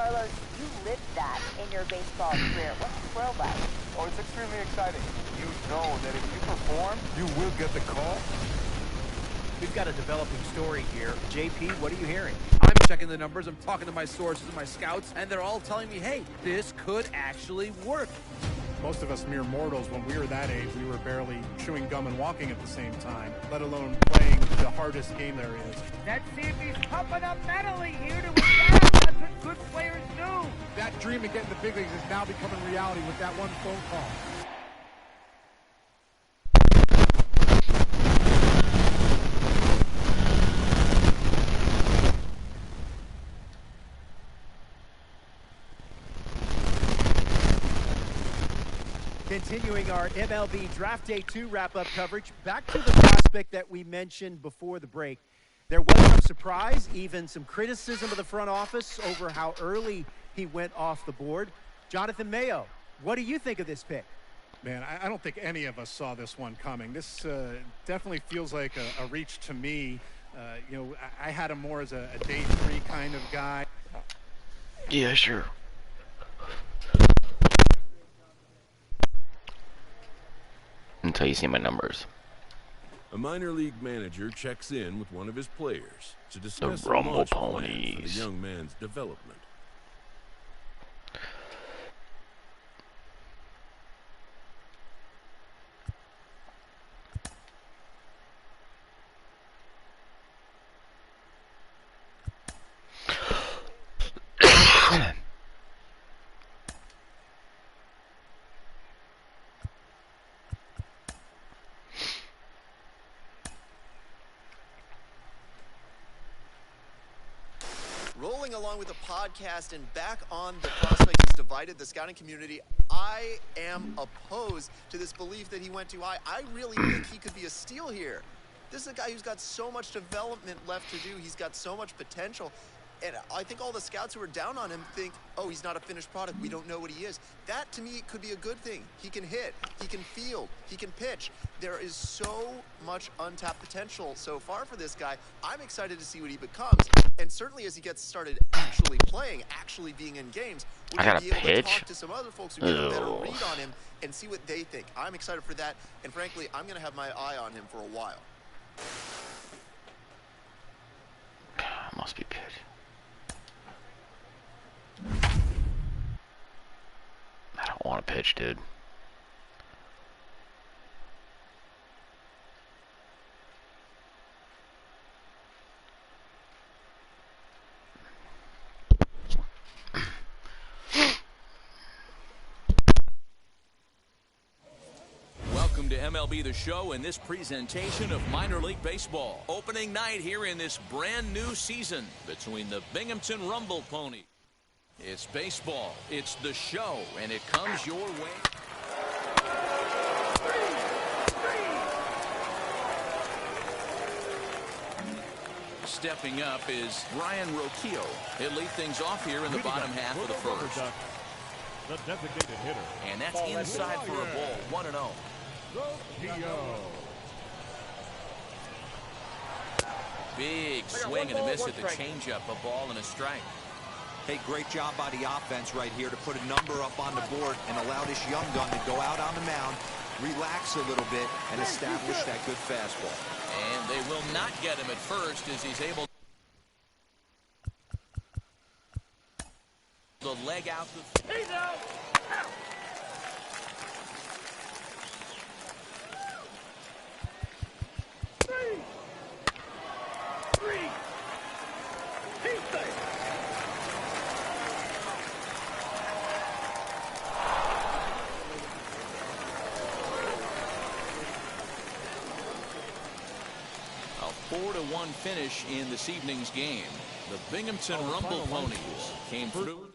Carlos, you lived that in your baseball career. What's the thrill like? Oh, it's extremely exciting. You know that if you perform, you will get the call. We've got a developing story here. JP, what are you hearing? I'm checking the numbers, I'm talking to my sources and my scouts, and they're all telling me, hey, this could actually work. Most of us mere mortals, when we were that age, we were barely chewing gum and walking at the same time, let alone playing the hardest game there is. Let's see if he's pumping up mentally here to adapt. That's what good players do. That dream of getting the big leagues is now becoming reality with that one phone call. Continuing our MLB Draft Day 2 wrap-up coverage, back to the prospect that we mentioned before the break. There was some surprise, even some criticism of the front office over how early he went off the board. Jonathan Mayo, what do you think of this pick? Man, I don't think any of us saw this one coming. This definitely feels like a reach to me. You know, I had him more as a day 3 kind of guy. Yeah, sure. Until you see my numbers. A minor league manager checks in with one of his players to discuss The Rumble launch plan Ponies. for the young man's development. Rolling along with the podcast and back on the prospect who's divided the scouting community, I am opposed to this belief that he went too high. I really think he could be a steal here. This is a guy who's got so much development left to do. He's got so much potential. And I think all the scouts who are down on him think, oh, he's not a finished product. We don't know what he is. That, to me, could be a good thing. He can hit. He can field. He can pitch. There is so much untapped potential so far for this guy. I'm excited to see what he becomes. And certainly as he gets started actually playing, actually being in games, we're going to be able to talk to some other folks who get a better read on him and see what they think. I'm excited for that. And frankly, I'm going to have my eye on him for a while. Must be pitch. I don't want to pitch, dude. Welcome to MLB The Show and this presentation of minor league baseball. Opening night here in this brand new season between the Binghamton Rumble Ponies. It's baseball, it's the show, and it comes your way. Stepping up is Brian Roquillo. He'll lead things off here in the bottom half of the first. The designated hitter. And that's inside for a ball, 1-0. Big swing and a miss at the changeup, a ball and a strike. Hey, great job by the offense right here to put a number up on the board and allow this young gun to go out on the mound, relax a little bit, and establish that good fastball. And they will not get him at first as he's able to leg out the... He's out! A 4-1 finish in this evening's game. The Binghamton Rumble Ponies came through.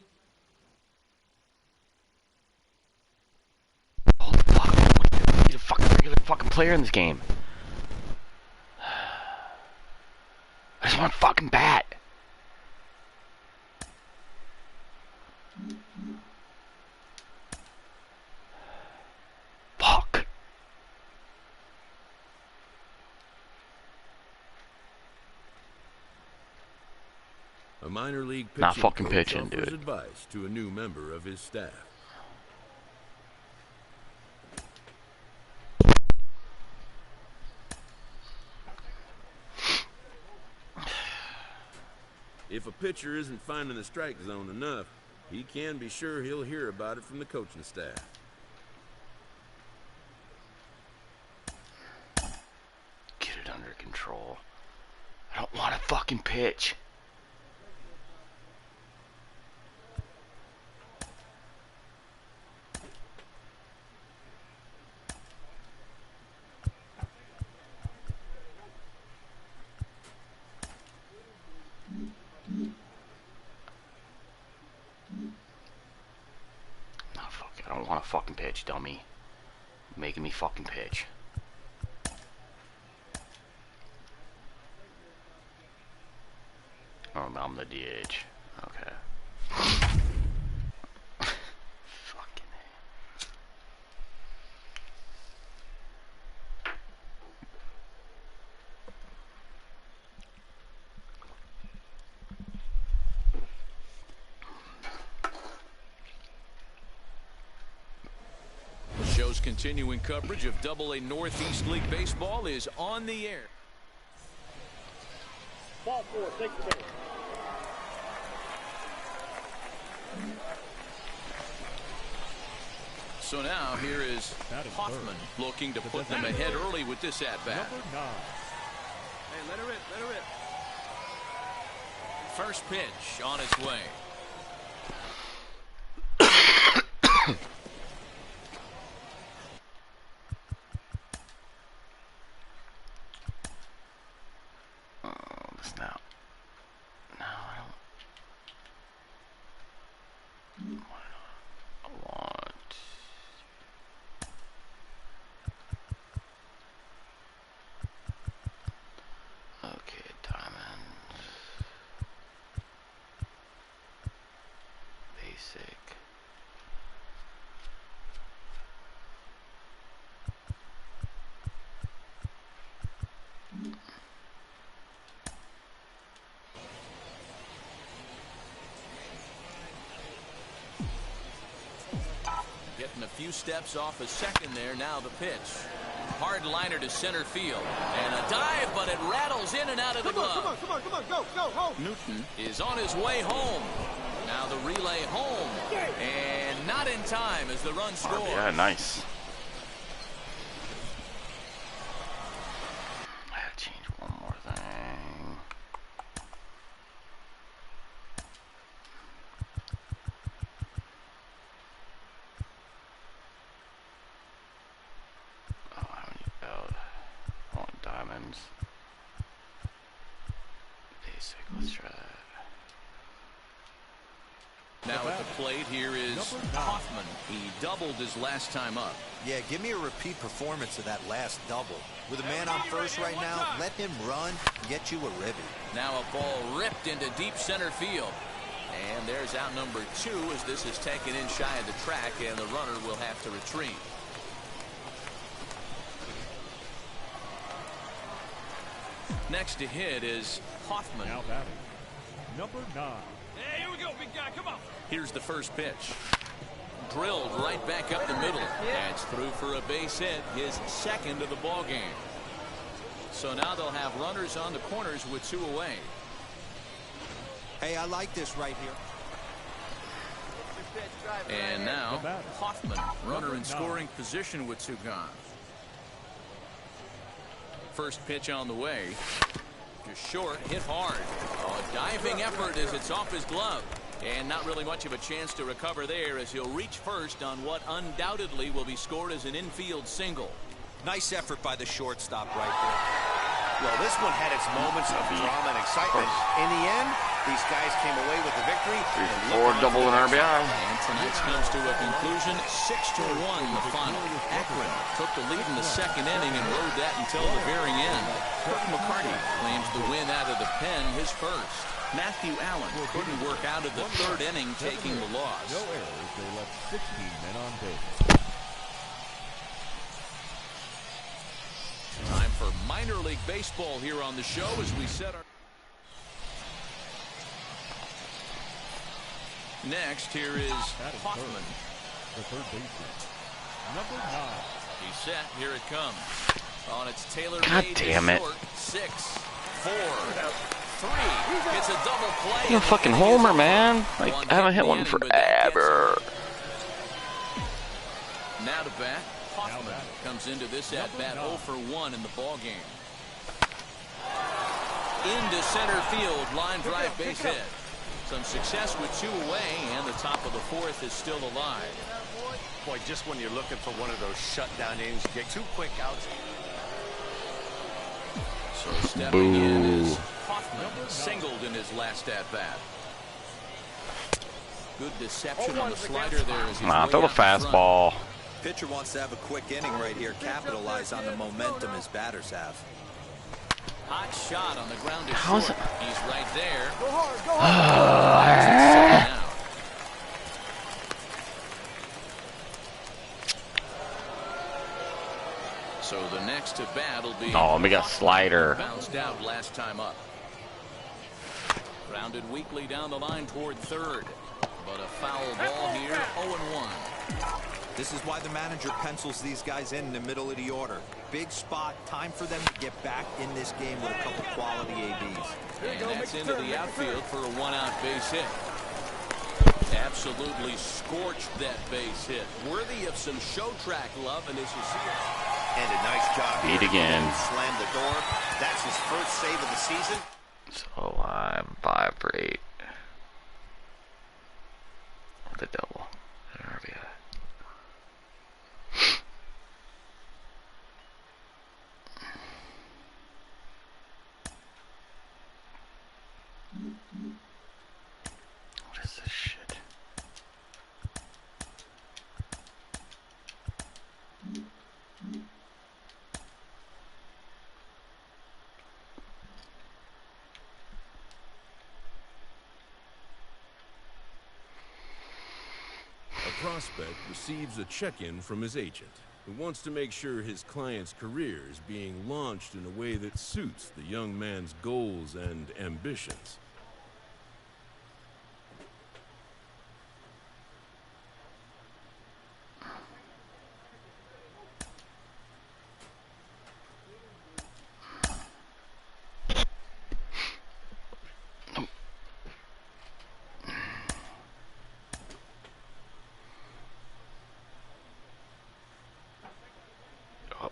Oh, fuck. He's a fucking regular fucking player in this game. I just want a fucking bat. Fuck. A minor league pitching Not fucking coach pitching, offers dude. advice to a new member of his staff. If a pitcher isn't finding the strike zone enough, he can be sure he'll hear about it from the coaching staff. Get it under control. I don't want to fucking pitch. No, fuck it. I don't want to fucking pitch, dummy. Making me fucking pitch. Oh, I'm the DH. Okay. Fucking The show's continuing coverage of Double-A Northeast League Baseball is on the air. Ball 4, take the base. So now here is Hoffman looking to put them ahead early with this at-bat. Number 9. Hey, let her rip, let her rip. First pitch on its way. Now. No, I want. Okay, diamond. Basic. Getting a few steps off a second there. Now the pitch. Hard liner to center field. And a dive, but it rattles in and out of the glove. Come on, go, home. Newton is on his way home. Now the relay home. And not in time as the run scores. Yeah, nice. I gotta change one more thing. Oh, I don't need belt. I want diamonds. Basic, let's try that. Now at the plate here is Hoffman. He doubled his last time up. Yeah, give me a repeat performance of that last double. With a man on first right now, let him run, get you a ribby. Now a ball ripped into deep center field. And there's out number 2 as this is taken in shy of the track and the runner will have to retreat. Next to hit is Hoffman. Now batting. Number 9. Hey, here we go, big guy, come on. Here's the first pitch. Drilled right back up the middle. That's through for a base hit, his second of the ball game. So now they'll have runners on the corners with 2 away. Hey, I like this right here. And now Hoffman, runner in scoring position with 2 gone. First pitch on the way. Just short, hit hard. A diving effort as it's off his glove. And not really much of a chance to recover there as he'll reach first on what undoubtedly will be scored as an infield single. Nice effort by the shortstop right there. Well, this one had its moments of drama and excitement. In the end, these guys came away with the victory. 3-4 double and RBI. And tonight's comes to a conclusion, 6-1 the final. Akron took the lead in the second inning and rode that until the very end. Kirk McCarty claims the win out of the pen, his first. Matthew Allen couldn't work out of the third inning, taking the loss. No errors. They left 16 men on base. Time for minor league baseball here on the show as we set our... Next, here is Hoffman. The third baseman, number 9. He's set. Here it comes. On its tailor-made God damn it. short. 6, 4, 3. It's a double play. You're a fucking homer, man. Like, I haven't hit one forever. Now to bat, Hoffman comes into this at-bat 0 for 1 in the ball game. Into center field, line drive base hit. Some success with 2 away, and the top of the 4th is still alive. Boy, just when you're looking for one of those shutdown innings, you get 2 quick outs. So stepping in is Hoffman, singled in his last at-bat. Good deception on the slider there. As Nah, throw the fastball. Pitcher wants to have a quick inning right here, capitalize on the momentum his batters have. Hot shot on the ground to How's short. He's right there. Go hard, go hard. So the next to bat will be. Oh, we got slider. Bounced out last time up. Grounded weakly down the line toward third. But a foul ball here, 0-1. This is why the manager pencils these guys in the middle of the order. Big spot, time for them to get back in this game with a couple quality ABs. And that's into the outfield for a 1-out base hit. Absolutely scorched that base hit. Worthy of some show track love, and as you see it. And a nice job. Beat again. Slammed the door. That's his first save of the season. So I'm 5 for 8. The double. RBI. What is this shit? A prospect receives a check-in from his agent, who wants to make sure his client's career is being launched in a way that suits the young man's goals and ambitions.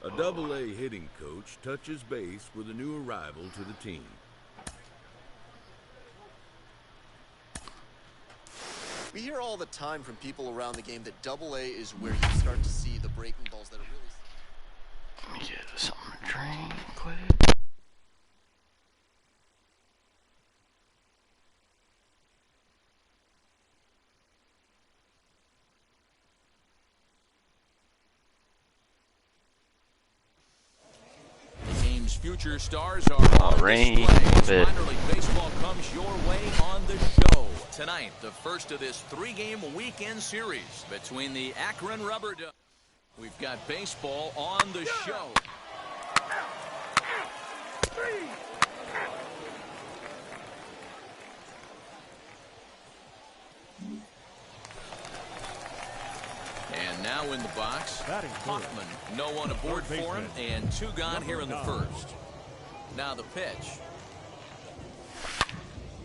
A Double-A hitting coach touches base with a new arrival to the team. We hear all the time from people around the game that Double-A is where you start to see the breaking balls that are really... Let me get something to drink quick. Future stars are on display as minor league baseball comes your way on the show. Tonight, the first of this 3-game weekend series between the Akron Rubber Ducks. We've got baseball on the show. And now in the box, Hoffman. No one aboard for him, and 2 gone here in the first. Now the pitch.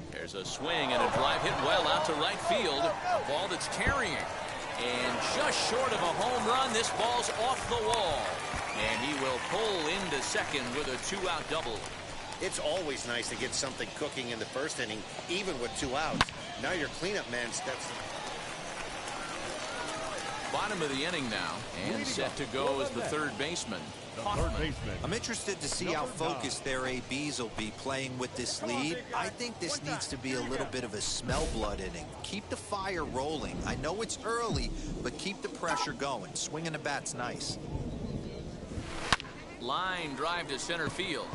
There's a swing and a drive hit well out to right field. A ball that's carrying. And just short of a home run, this ball's off the wall. And he will pull into second with a 2-out double. It's always nice to get something cooking in the first inning, even with 2 outs. Now your cleanup man steps... Bottom of the inning now, and set to go as the third baseman. I'm interested to see how focused their ABs will be playing with this lead. I think this needs to be a little bit of a smell blood inning. Keep the fire rolling. I know it's early, but keep the pressure going. Swinging the bat's nice. Line drive to center field.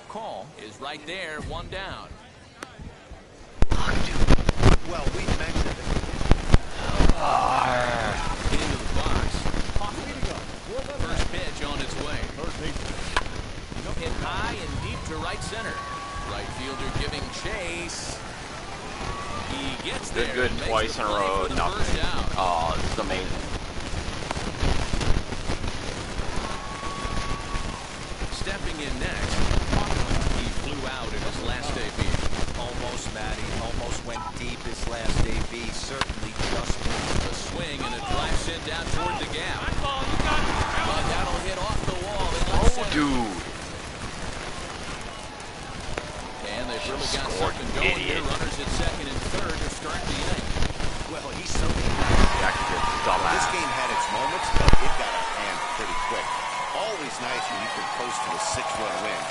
Call is right there, 1 down. Well, we mentioned it. Into the box. First pitch on its way. Hit high and deep to right center. Right fielder giving chase. He gets there. Good twice in a row. Nothing. Oh, this is amazing. Stepping in next, he flew out in his last AB. Almost, Matty. Almost went deep his last AB. Certainly just missed. A swing and a drive sent down toward the gap. But that'll hit off the wall. Oh, dude. And they've really got something going here. Runners at second and third to start the inning. Well, he's certainly this game had its moments, but it got out of hand pretty quick. Always nice when you can post to a 6-run win.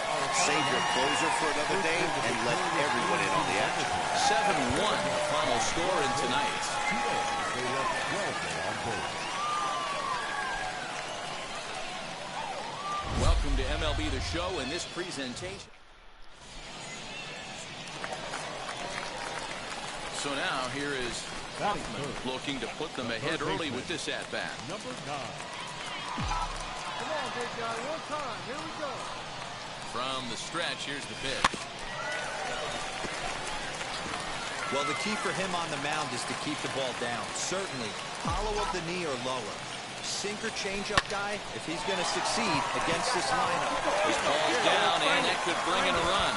Save your closer for another day and let everyone in on the action. 7-1, the final score in tonight. Welcome to MLB The Show and this presentation. So now here is Hoffman looking to put them ahead early with this at-bat. Number 9. Come on, big guy, one time. Here we go. From the stretch, here's the pitch. Well, the key for him on the mound is to keep the ball down. Certainly, hollow of the knee or lower. Sinker changeup guy, if he's going to succeed against this lineup. This ball's down, and that could bring in a run.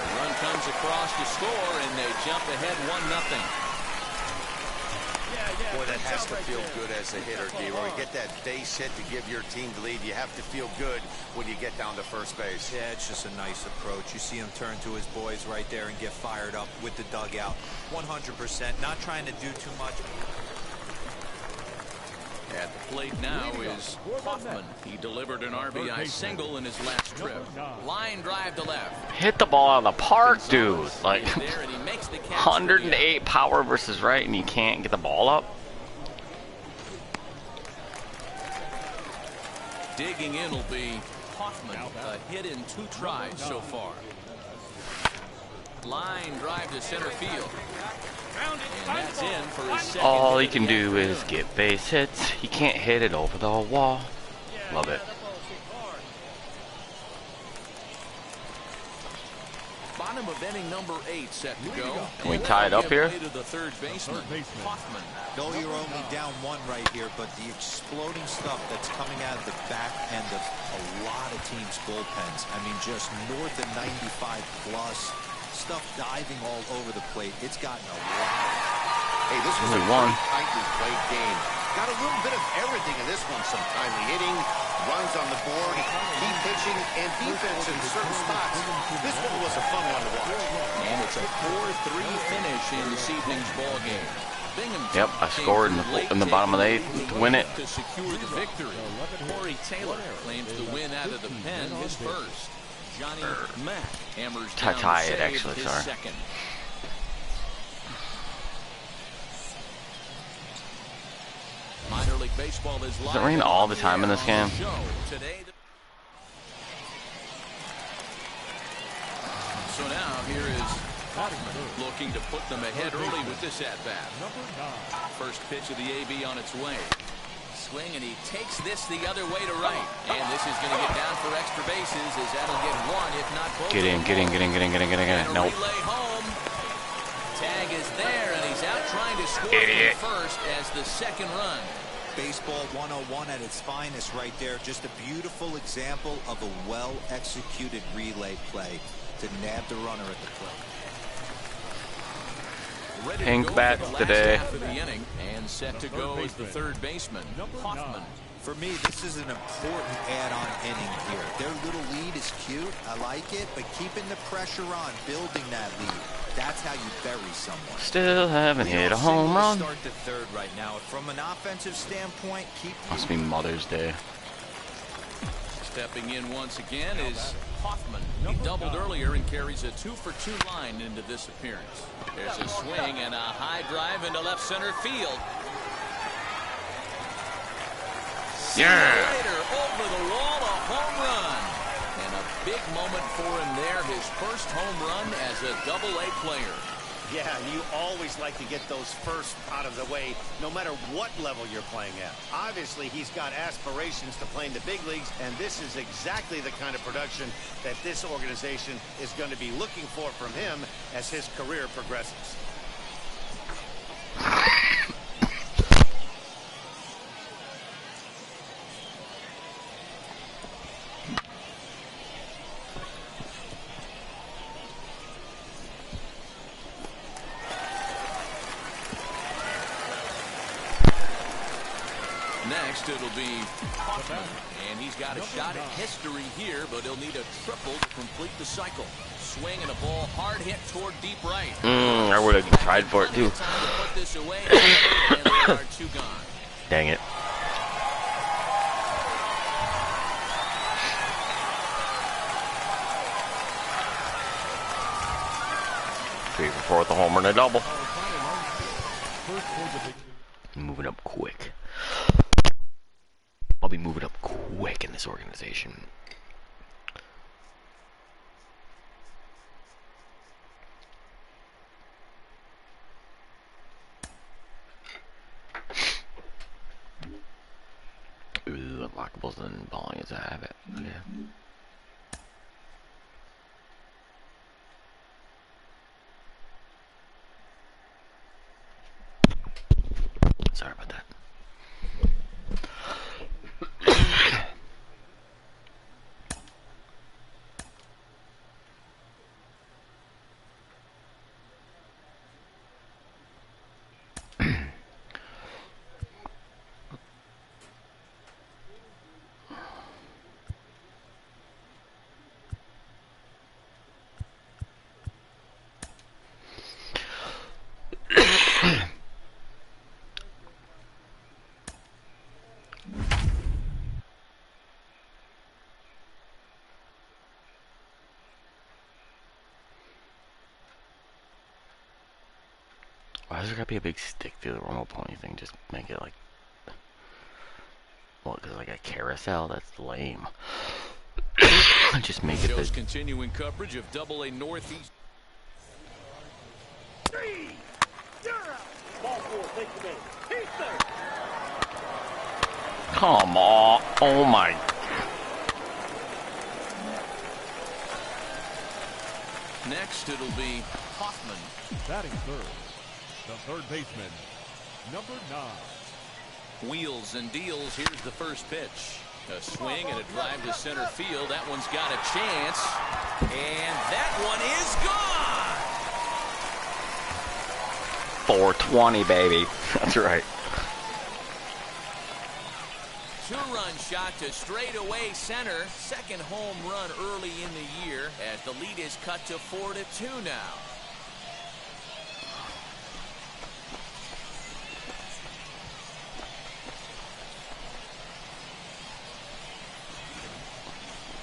The run comes across to score, and they jump ahead 1-0. Boy, that has to feel good as a hitter, D. When you get that base hit to give your team the lead, you have to feel good when you get down to first base. Yeah, it's just a nice approach. You see him turn to his boys right there and get fired up with the dugout. 100%, not trying to do too much. At the plate now is Hoffman. He delivered an RBI single in his last trip. Line drive to left. Hit the ball out of the park, dude. Like 108 power versus right, and you can't get the ball up. Digging in will be Hoffman. A hit in 2 tries so far. Line drive to center field. And that's in for his second. All he can do is get base hits. He can't hit it over the wall. Love it. Bottom of inning number 8 set to go. Can we tie it up here? To the third baseman, Hoffman. No, you're only down 1 right here, but the exploding stuff that's coming out of the back end of a lot of teams' bullpens. I mean, just north of 95 plus. Stuff diving all over the plate. It's gotten a lot. Hey, this was a pretty tightly played game. Got a little bit of everything in this one. Some timely hitting, runs on the board, key pitching, and defense in certain spots. This one was a fun one to watch. And it's a 4-3 finish in this evening's ball game. Yep, I scored in the bottom of the 8th to win it. To secure the victory. Corey Taylor claims the win out of the pen, his first. Johnny Mack hammers down tie it, actually, sorry. Second. Minor League Baseball is live. Does it rain all the time in this game? Today, so now here is Hoffman looking to put them ahead early with this at-bat. First pitch of the AB on its way. Swing, and he takes this the other way to right. And this is going to get down for extra bases as that'll get 1, if not both. Get in. Nope. Relay home. Tag is there, and he's out trying to score Idiot. from first as the second run. Baseball 101 at its finest right there. Just a beautiful example of a well-executed relay play to nab the runner at the plate. Pink bats today. And set to go is the third baseman, Hoffman. For me, this is an important add-on inning here. Their little lead is cute. I like it, but keeping the pressure on, building that lead, that's how you bury someone. Still haven't hit a home run. Start the third right now. From an offensive standpoint, keep. Must be Mother's Day. Stepping in once again is Hoffman. He doubled earlier and carries a 2-for-2 line into this appearance. There's a swing and a high drive into left center field. Yeah. Later, over the wall, a home run. And a big moment for him there, his first home run as a Double-A player. Yeah, and you always like to get those first out of the way, no matter what level you're playing at. Obviously, he's got aspirations to play in the big leagues, and this is exactly the kind of production that this organization is going to be looking for from him as his career progresses. Next, it'll be Hoffman, and he's got a shot at history here, but he'll need a triple to complete the cycle. Swing and a ball hard hit toward deep right. I would have tried for it too. Time to put this away, and there are two gone. Dang it. 3 for 4 with a homer and a double. Moving up quick. I'll be moving up quick in this organization. Ooh, unlockables and balling as I have it. Yeah. Sorry about that. Why does there gotta be a big stick through the Rumble Pony thing? Just make it like, well, because like a carousel. That's lame. Just make it. Shows continuing coverage of Double-A Northeast. Come on! Oh my! Next, it'll be Hoffman. Batting third, the third baseman, number 9. Wheels and deals. Here's the first pitch. A swing and a drive to center field. That one's got a chance. And that one is gone. 420, baby. That's right. 2-run shot to straightaway center. Second home run early in the year as the lead is cut to 4-2 now.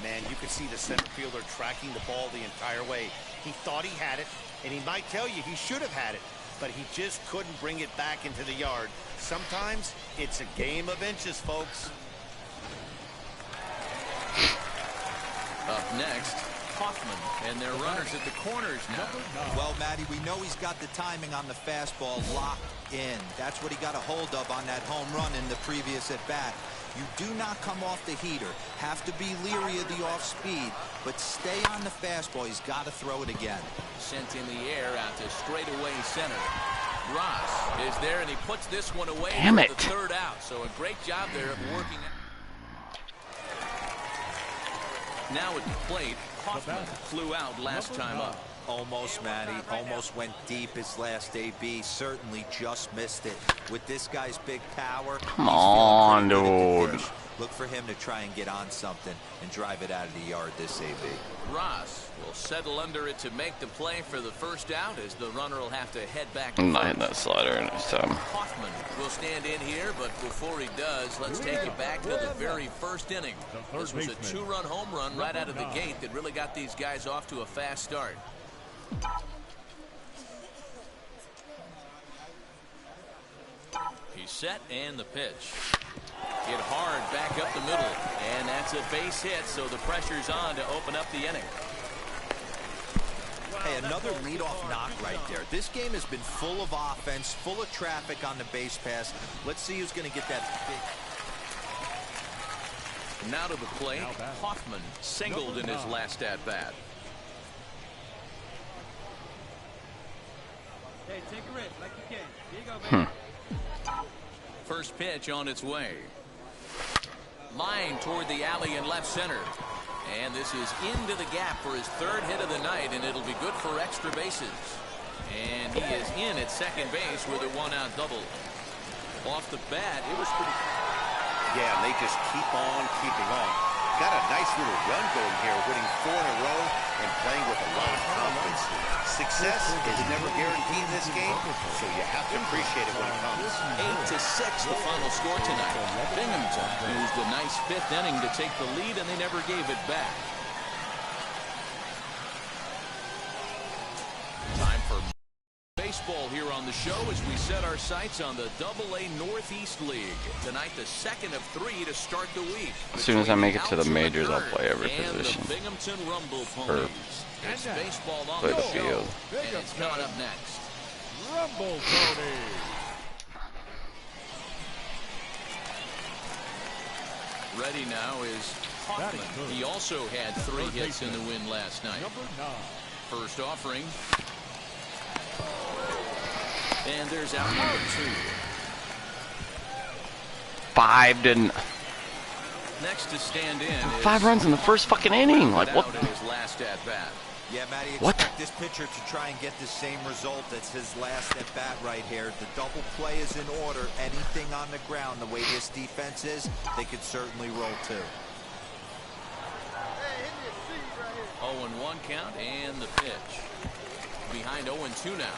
Man, you could see the center fielder tracking the ball the entire way. He thought he had it, and he might tell you he should have had it, but he just couldn't bring it back into the yard. Sometimes it's a game of inches, folks. Up next, Hoffman, and their runners at the corners now. Well, Matty, we know he's got the timing on the fastball locked in. That's what he got a hold of on that home run in the previous at-bat. You do not come off the heater. Have to be leery of the off-speed, but stay on the fastball. He's got to throw it again. Sent in the air out to straightaway center. Ross is there, and he puts this one away for the third out. So a great job there of working it. Now at the plate, Hoffman flew out last time up. Almost, Matty. Almost went deep his last AB. Certainly just missed it. With this guy's big power, come on, dude. Look for him to try and get on something and drive it out of the yard this AB. Ross will settle under it to make the play for the first out as the runner will have to head back. I'm not hitting that slider in this time. Hoffman will stand in here, but before he does, let's take you back to the very first inning. This was a 2-run home run right out of the gate that really got these guys off to a fast start. He's set, and the pitch. Hit hard back up the middle, and that's a base hit, so the pressure's on to open up the inning. Hey, a Another leadoff knock right there. This game has been full of offense, full of traffic on the base pass. Let's see who's going to get that big. Now to the plate, Hoffman singled in his last at-bat. Hey, take a rip like you can. Here you go, baby. First pitch on its way. Line toward the alley in left center. And this is into the gap for his third hit of the night, and it'll be good for extra bases. And he is in at second base with a one-out double. Off the bat, it was pretty... Yeah, and they just keep on keeping on. Got a nice little run going here, winning 4 in a row and playing with a lot of confidence. Success is never guaranteed in this game, so you have to appreciate it when it comes. 8-6 the final score tonight. Binghamton used a nice fifth inning to take the lead, and they never gave it back. Time for baseball here on the show as we set our sights on the AA Northeast League. Tonight, the second of 3 to start the week. As soon as I make it to the majors, I'll play every position. The Binghamton Rumble Ponies. It's baseball on the field, and it's coming up next. Rumble Pony. Ready now is Hoffman. He also had 3 hits in the win last night. First offering. And there's out number 2. 5 didn't. Next to stand in 5 runs in the first fucking inning. Like what? In his last at bat. Yeah, Matty, what? Expect this pitcher to try and get the same result as his last at bat right here. The double play is in order. Anything on the ground, the way this defense is, they could certainly roll too. 0-1 count and the pitch. Behind 0-2 now.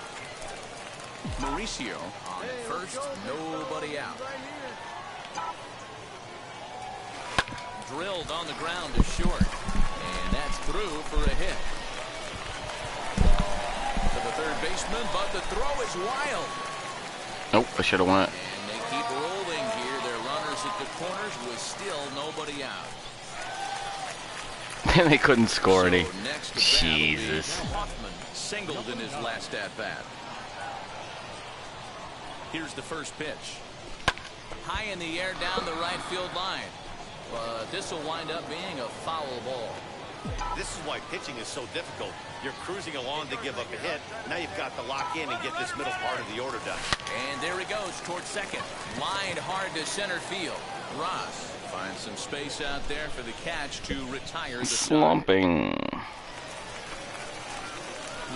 Mauricio on first, nobody out. Drilled on the ground to short, and that's through for a hit. To the third baseman, but the throw is wild. Nope, I should have went. And they keep rolling here. Their runners at the corners with still nobody out. And they couldn't score any. So Jesus. Hoffman singled in his last at bat. Here's the first pitch. High in the air down the right field line. But this will wind up being a foul ball. This is why pitching is so difficult. You're cruising along to give up a hit. Now you've got to lock in and get this middle part of the order done. And there he goes towards second. Lined hard to center field. Ross finds some space out there for the catch to retire the slumping.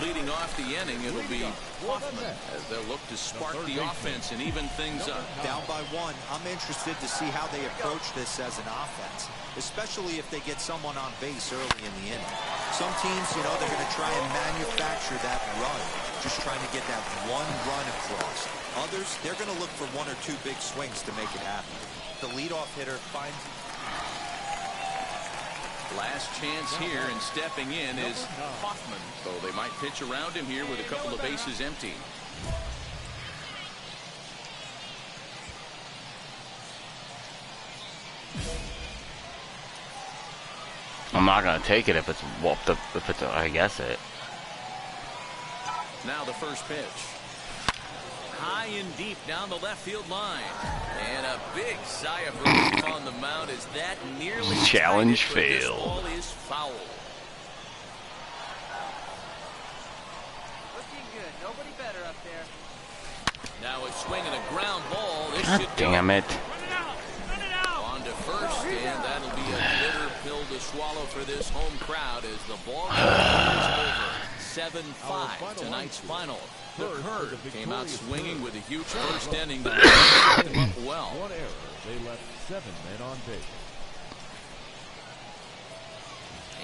Leading off the inning, it'll be Hoffman as they'll look to spark the offense and even things up. Down by 1, I'm interested to see how they approach this as an offense, especially if they get someone on base early in the inning. Some teams, you know, they're going to try and manufacture that run, just trying to get that one run across. Others, they're going to look for 1 or 2 big swings to make it happen. The leadoff hitter finds... Last chance here, and stepping in is Hoffman. So they might pitch around him here with a couple of bases empty. I'm not gonna take it if it's whooped up. If it's, I guess it. Now the first pitch. High and deep down the left field line. And a big sigh of relief on the mound as that nearly challenge failed. This ball is foul. Looking good. Nobody better up there. Now it's swinging a ground ball. This God should damn it. Run it out. On to first, and that'll be a bitter pill to swallow for this home crowd as the ball is over. 7-5, tonight's final. The Herd came out swinging with a huge first inning that set them up well. 1 error. They left 7 men on base.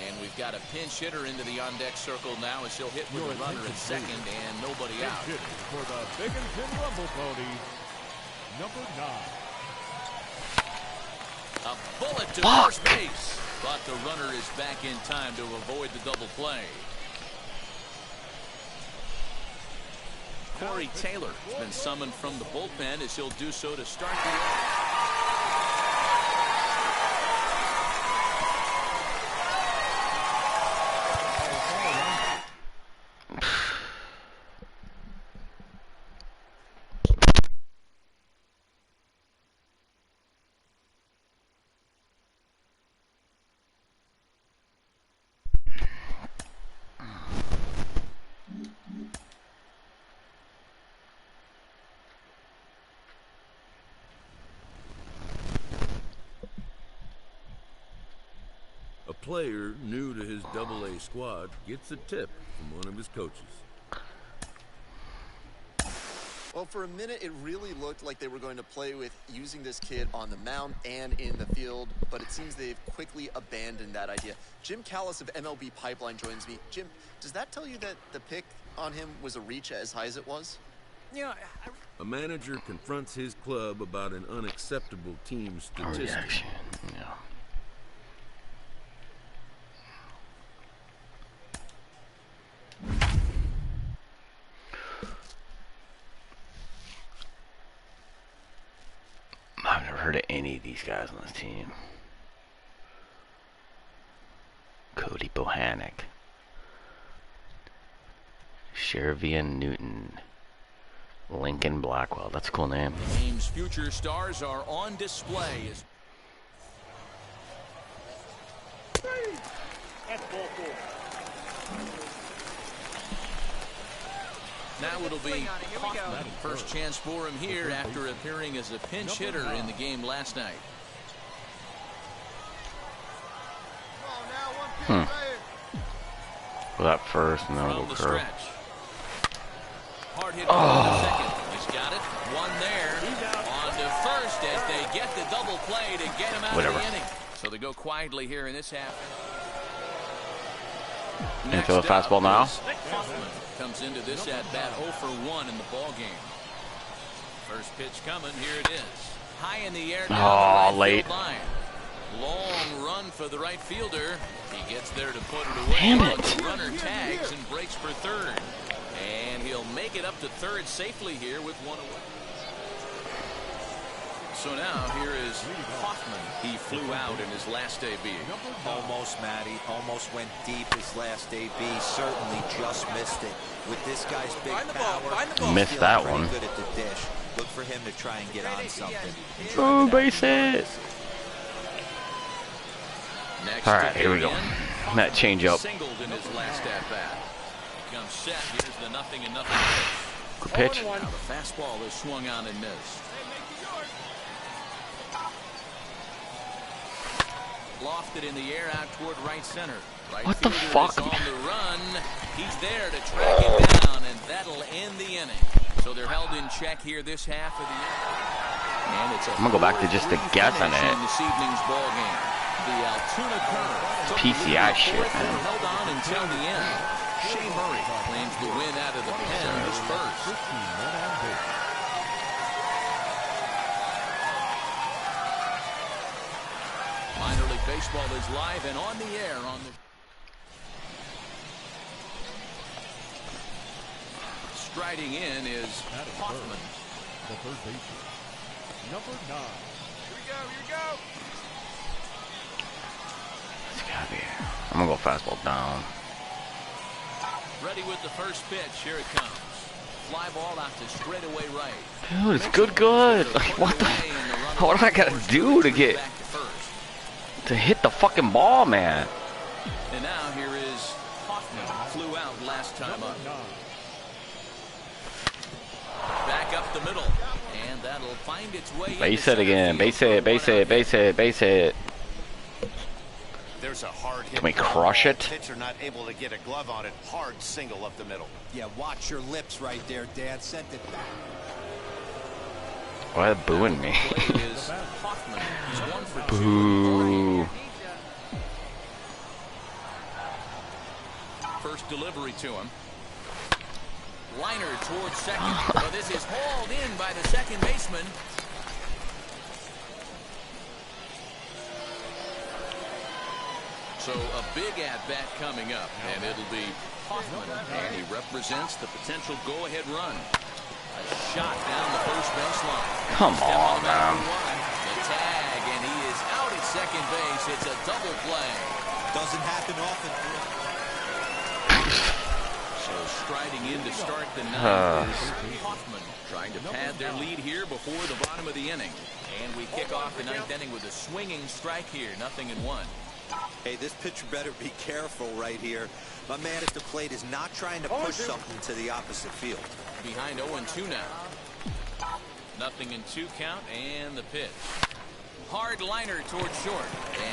And we've got a pinch hitter into the on-deck circle now as he'll hit with a runner at second and nobody out. Pinch hitting for the Binghamton Rumble Ponies, number 9. A bullet to first base, but the runner is back in time to avoid the double play. Corey Taylor has been summoned from the bullpen as he'll do so to start the player new to his AA squad gets a tip from one of his coaches. Well, for a minute, it really looked like they were going to play with using this kid on the mound and in the field, but it seems they've quickly abandoned that idea. Jim Callis of MLB Pipeline joins me. Jim, does that tell you that the pick on him was a reach as high as it was? Yeah. A manager confronts his club about an unacceptable team statistic. Reaction, yeah. I've never heard of any of these guys on this team. Cody Bohannock, Shervian Newton, Lincoln Blackwell. That's a cool name. The team's future stars are on display. Now it'll be Hoffman. First chance for him here after appearing as a pinch hitter in the game last night. Well, that first, and then we'll go curve. Hard hit to second. He's got it. One there. On to first as they get the double play to get him out of the inning. So they go quietly here in this half. Into a fastball now. Hoffman comes into this at bat 0 for 1 in the ball game. First pitch coming. Here it is. High in the air. Oh, late. Long run for the right fielder. He gets there to put it away. Damn it. The runner tags and breaks for third. And he'll make it up to third safely here with one away. So now here is Hoffman. He flew out in his last AB. Almost, Matty. Almost went deep his last AB. Certainly just missed it. With this guy's big power, Missed that one. good at the dish. Look for him to try and get on something. Oh, base hit. All right, here we go. That change up. Singled in his last at bat. Comes set. Here's the 0-0 Good pitch. Now the fastball is swung on and missed. Lofted in the air out toward right center. Right What the fielder fuck? is on the run. He's there to track him down, and that'll end the inning. So they're held in check here this half of the inning. And it's I'm gonna go back to just the guess on it. in this evening's ball game. The Altoona curve. PCI shit, man. Held on until the end. Shea Murray claims the win out of the pen his first. Minor League Baseball is live and on the air on the. Striding in is Hoffman. The third baseman, number 9. Here we go. It's gotta be. I'm gonna go fastball down. Ready with the first pitch. Here it comes. Fly ball out to straightaway right. Dude, it's good. Like, what the? What do I gotta do to get to hit the fucking ball, man? And now here is Hoffman. Flew out last time up. Back up the middle, and that'll find its way. Base hit again. Base hit. Base hit. Base hit. Base hit. There's a hard hit. Can we crush it? Pitcher not able to get a glove on it. Hard single up the middle. Yeah, watch your lips right there, Dad. Sent it back. Why are they booing me? Boo. First delivery to him. Liner towards second. But this is hauled in by the second baseman. So a big at-bat coming up, and it'll be Hoffman, and he represents the potential go-ahead run. A shot down the first baseline. Come on, man. The tag, and he is out at second base. It's a double play. Doesn't happen often. So striding in to start the ninth is Hoffman, trying to pad their lead here before the bottom of the inning. And we kick off the ninth inning with a swinging strike here, 0-1. Hey, this pitcher better be careful right here. My man at the plate is not trying to push something to the opposite field. Behind 0-2 now. 0-2 count, and the pitch. Hard liner towards short.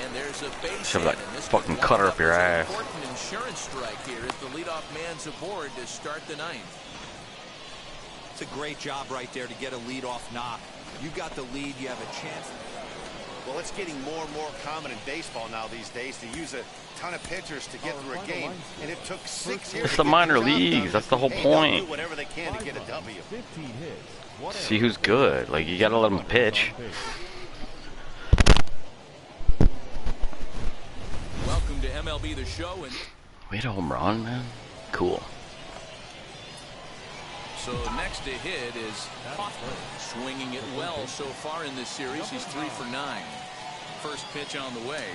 And there's a base Shove hit. that And this fucking could cutter wind up your as an ass. important insurance strike here if the leadoff man's aboard to start the ninth. It's a great job right there to get a leadoff knock. You got the lead. You have a chance. Well, it's getting more and more common in baseball now these days to use a ton of pitchers to get through a game, and it took 6 years. It's the minor leagues. That's the whole point. Do whatever they can to get a W. See who's good. Like, you gotta let them pitch. Welcome to MLB The Show. And We had a home run, man. Cool. so next to hit is Hoffman, swinging it well so far in this series. He's 3 for 9. First pitch on the way.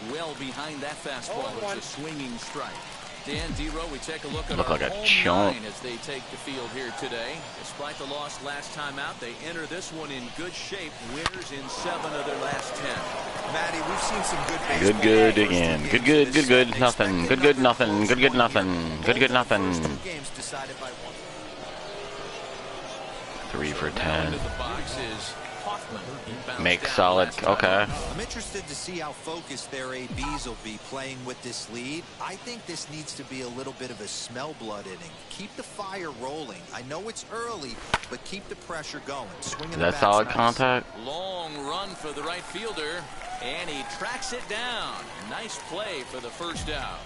Well behind that fastball. It's a swinging strike. Dan Dero, we take a look at Look our like a home chump. nine as they take the field here today. Despite the loss last time out, they enter this one in good shape. Winners in 7 of their last 10. Matty, we've seen some good baseball. Good again. Good, nothing. Good, nothing. Good, nothing. Good, nothing. Games decided by 1. 3 for Into 10. the box is Hoffman. He bounced Make down solid. last time Okay. out. I'm interested to see how focused their ABs will be playing with this lead. I think this needs to be a little bit of a smell blood inning. Keep the fire rolling. I know it's early, but keep the pressure going. Swinging Is that solid contact? Long run for the right fielder, and he tracks it down. Nice play for the first out.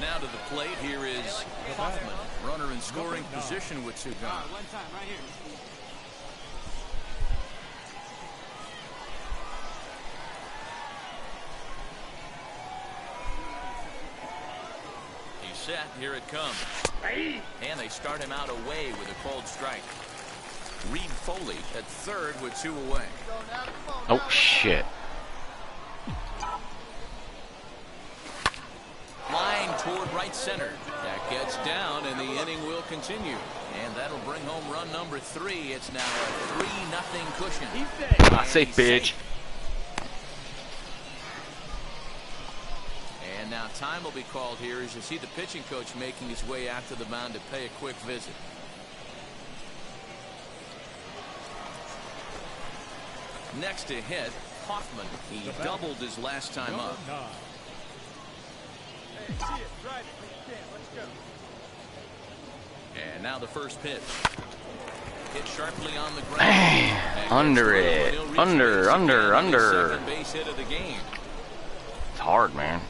Now to the plate, here is Hoffman, runner in scoring position with 2 guns. He's set, here it comes. And they start him out away with a cold strike. Reed Foley at third with 2 away. Oh, shit. Line toward right center. That gets down, and the inning will continue. And that'll bring home run number 3. It's now a 3-0 cushion. Ah, safe, bitch. And now time will be called here as you see the pitching coach making his way out to the mound to pay a quick visit. Next to hit, Hoffman. He doubled his last time up. And now the first pitch. Hit sharply on the ground. Under it. Under. Second base hit of the game. It's hard, man.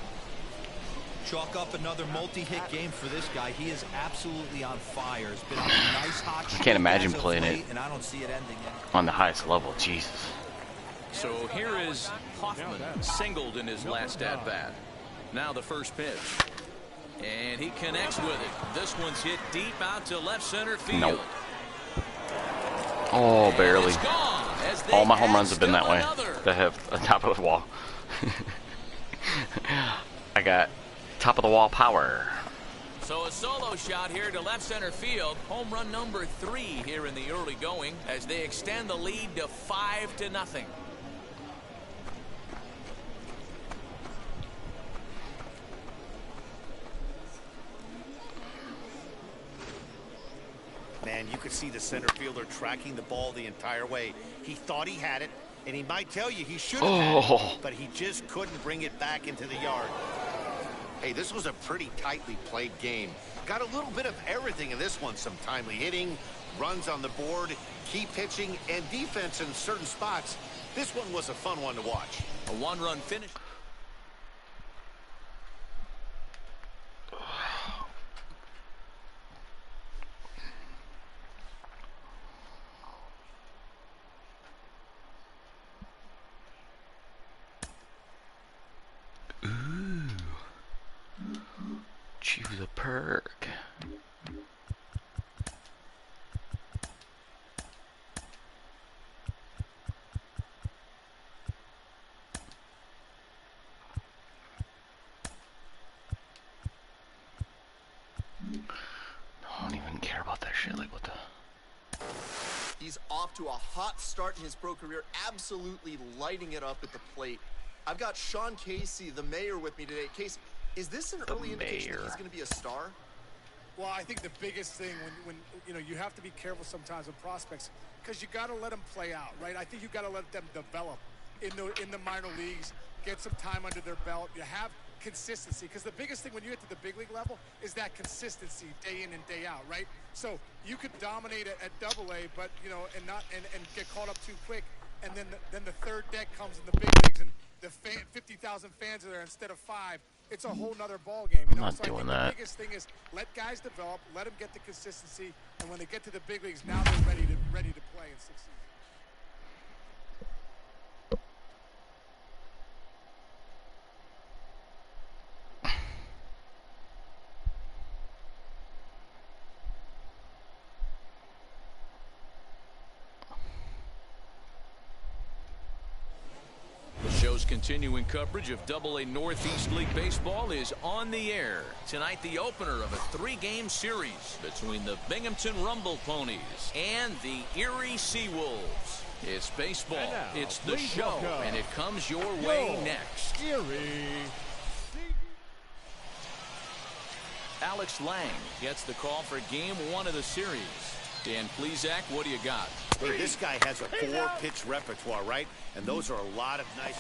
Chalk up another multi-hit game for this guy. He is absolutely on fire. It's been a nice hot I can't imagine playing it and I don't see it ending on the highest level. Jesus. So here is Hoffman, singled in his last at-bat. Now the first pitch. And he connects with it. This one's hit deep out to left center field. Nope. Oh, barely. All my home runs have been that way. That have on top of the wall. I got top of the wall power. So a solo shot here to left center field. Home run number 3 here in the early going as they extend the lead to 5-0. Man, you could see the center fielder tracking the ball the entire way. He thought he had it, and he might tell you he should have had it, but he just couldn't bring it back into the yard. Hey, this was a pretty tightly played game. Got a little bit of everything in this one. Some timely hitting, runs on the board, key pitching, and defense in certain spots. This one was a fun one to watch. A 1-run finish. Choose a perk. I don't even care about that shit. Like, what the? He's off to a hot start in his pro career, absolutely lighting it up at the plate. I've got Sean Casey, the mayor, with me today. Casey, is this an early indication that he's going to be a star? Well, I think the biggest thing when you know, you have to be careful sometimes with prospects because you got to let them play out, right? I think you got to let them develop in the minor leagues, get some time under their belt. You have consistency, because the biggest thing when you get to the big league level is that consistency day in and day out, right? So you could dominate at Double-A, but you know, and get caught up too quick, and then the third deck comes in the big leagues, and the 50,000 fans are there instead of 5. It's a whole nother ball game. You know? I'm not So doing I think that. the biggest thing is let guys develop, let them get the consistency, and when they get to the big leagues, now they're ready to play and succeed. The show's continuing coverage of Double-A Northeast League Baseball is on the air. Tonight, the opener of a 3-game series between the Binghamton Rumble Ponies and the Erie Seawolves. It's baseball, it's the show, and it comes your way next. Alex Lang gets the call for Game 1 of the series. Dan Plesac, what do you got? Hey, this guy has a 4-pitch repertoire, right? And those are a lot of nice.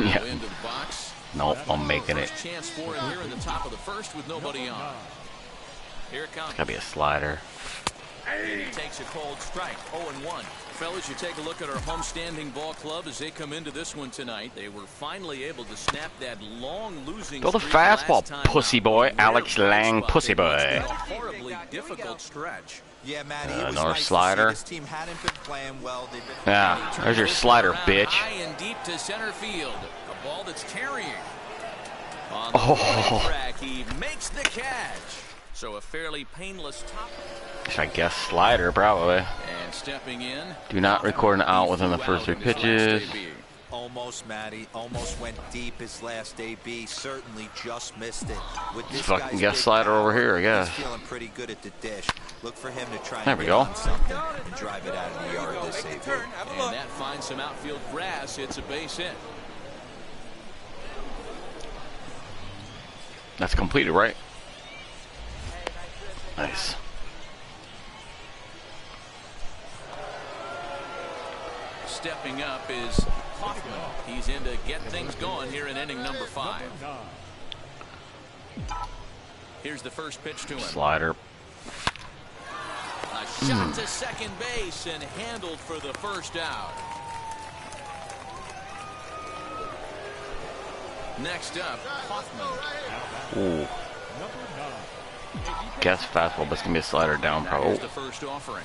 Now into the box. Nope, I'm making it. First chance for him here in the top of the first with nobody on. Here it comes. It's gotta be a slider. And he takes a cold strike. 0-1. Fellas, you take a look at our homestanding ball club as they come into this one tonight. They were finally able to snap that long losing Throw the streak fastball, last time pussy out. boy. Their Alex bright Lang, spot. pussy It's been boy. a horribly difficult stretch. Yeah, Matty, it was Another nice slider. to see. This team hadn't been playing well. They've been Yeah, there's your slider, bitch. High and deep to center field. A ball that's carrying. On the Oh. track, he makes the catch. So a fairly painless top. I guess slider, probably. And stepping in. Do not record an out within the first 3 pitches. almost, Matty. Almost went deep his last AB. Certainly just missed it. With this Fucking guy's guess big slider power, over here, I guess. He's feeling pretty good at the dish. Look for him to try There and we get go. on something and drive it out of the yard this AB. And that finds some outfield grass. It's a base hit. That's completed, right? Nice. Stepping up is Hoffman. He's in to get things going here in inning number 5. Here's the first pitch to him. Slider. A shot to second base and handled for the first out. Next up, Hoffman. Ooh. Guess fastball, but it's gonna be a slider down, Now probably. here's the first offering.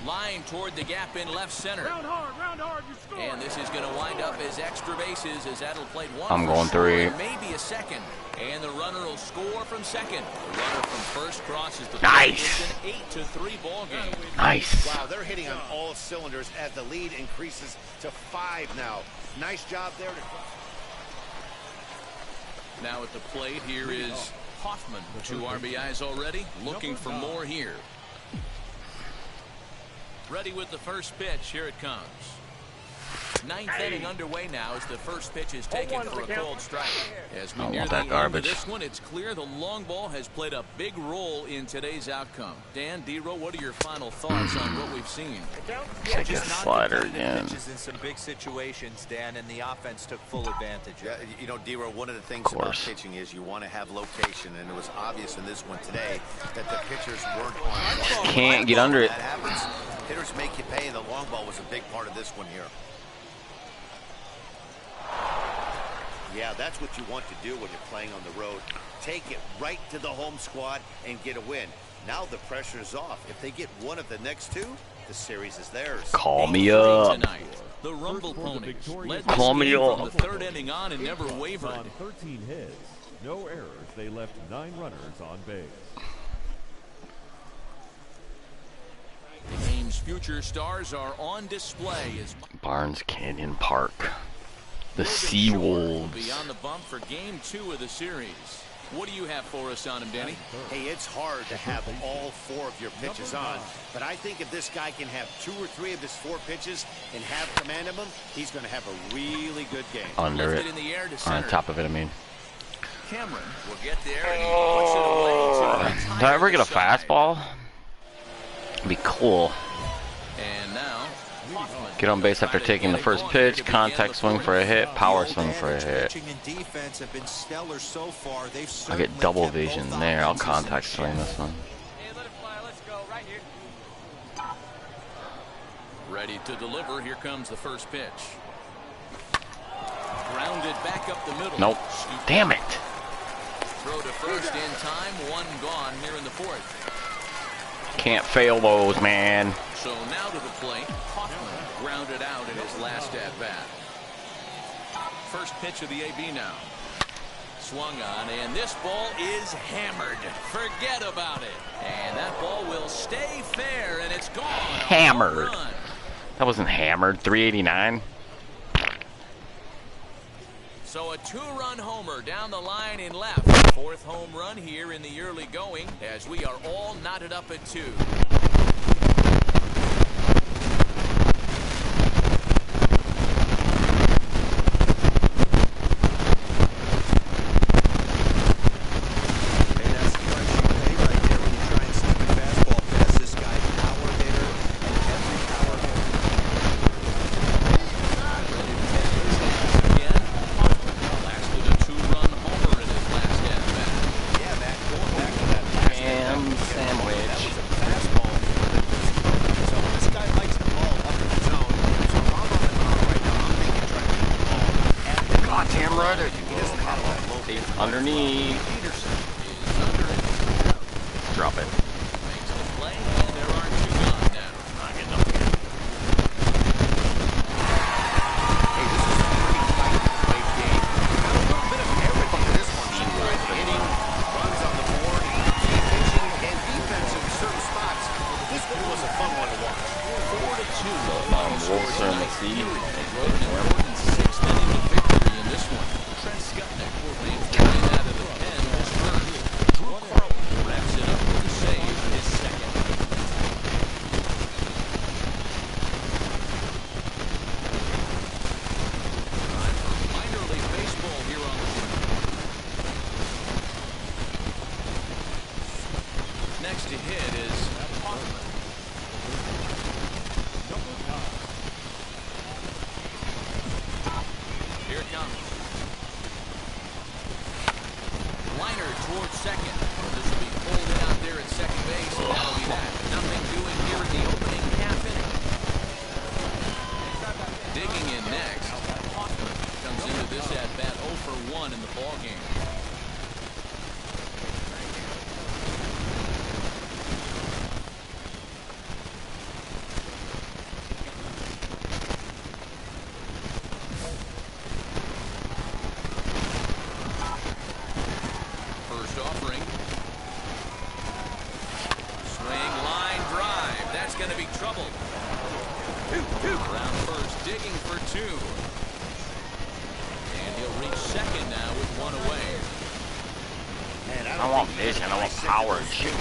Line toward the gap in left center. Round hard, you score. And this is going to wind up as extra bases as that'll play 1 I'm for going sure 3. and maybe a second. And the runner will score from second. The runner from first crosses the Nice. plate. It's an 8-3 ball game. Nice. Wow, they're hitting on all cylinders as the lead increases to 5 now. Nice job there. Now at the plate here is Hoffman. 2 RBIs already. Looking for more here. Ready with the first pitch. Here it comes. 9th inning underway now as the first pitch is taken for a cold strike. As we I near want the that end garbage. of this one, it's clear the long ball has played a big role in today's outcome. Dan, D-Row, what are your final thoughts on what we've seen? Take a slider again. Pitches in some big situations, Dan, and the offense took full advantage. Yeah, you know, D-Row, one of the things about pitching is you want to have location, and it was obvious in this one today that the pitchers weren't on. Just can't get under it. That happens. Hitters make you pay, and the long ball was a big part of this one here. Yeah, that's what you want to do when you're playing on the road. Take it right to the home squad and get a win. Now the pressure is off. If they get one of the next 2, the series is theirs. Call me up. Tonight, the Rumble Ponies led this Call me game up. from the 3rd inning on and never wavered. On 13 hits, no errors. They left 9 runners on base. The game's future stars are on display as Barnes Canyon Park. The Seawolves will Seawolves. be on the bump for game 2 of the series. What do you have for us on him, Danny? Hey, it's hard to have all 4 of your pitches on, but I think if this guy can have 2 or 3 of his 4 pitches and have command of them, he's going to have a really good game. Under it. In the air to Or on center. top of it, I mean. Cameron will get there and he puts it away to Did I ever get a fastball? It'd be cool. And now, Get on base after taking the first pitch, contact swing for a hit, power swing for a hit. I get double vision there. I'll contact swing this one. ready to deliver. Here comes the first pitch. Grounded back up the middle. Nope. Damn it. Throw to first in time. One gone here in the fourth. Can't fail those, man. So now to the plate. Hoffman grounded out in his last at bat. First pitch of the AB now. Swung on, and this ball is hammered. Forget about it. And that ball will stay fair, and it's gone. Hammered. That wasn't hammered. 389. So a two-run homer down the line in left. Fourth home run here in the early going as we are all knotted up at 2. Underneath. Drop it. Makes the play, and there are 2 gone now. Hey, this is a pretty tight game. Got a little bit of everything in this one. Hitting, runs on the board, key pitching, and defense in certain spots. This one was a fun one to watch. 4-2. Wolves are in the sea. Wrote an important 6th inning of victory in this one. Trent Skutnik will lead out of the pen his first. Drew Carlton wraps it up with a save, his second. Time for minor league baseball here on the show. Next to hit is Hoffman. Here it comes. Liner towards second. This will be pulled in out there at second base, and that'll be that. Nothing doing here in the opening half inning. Digging in next. Hoffman comes into this at bat 0 for 1 in the ball game. I want vision. I want power and shit.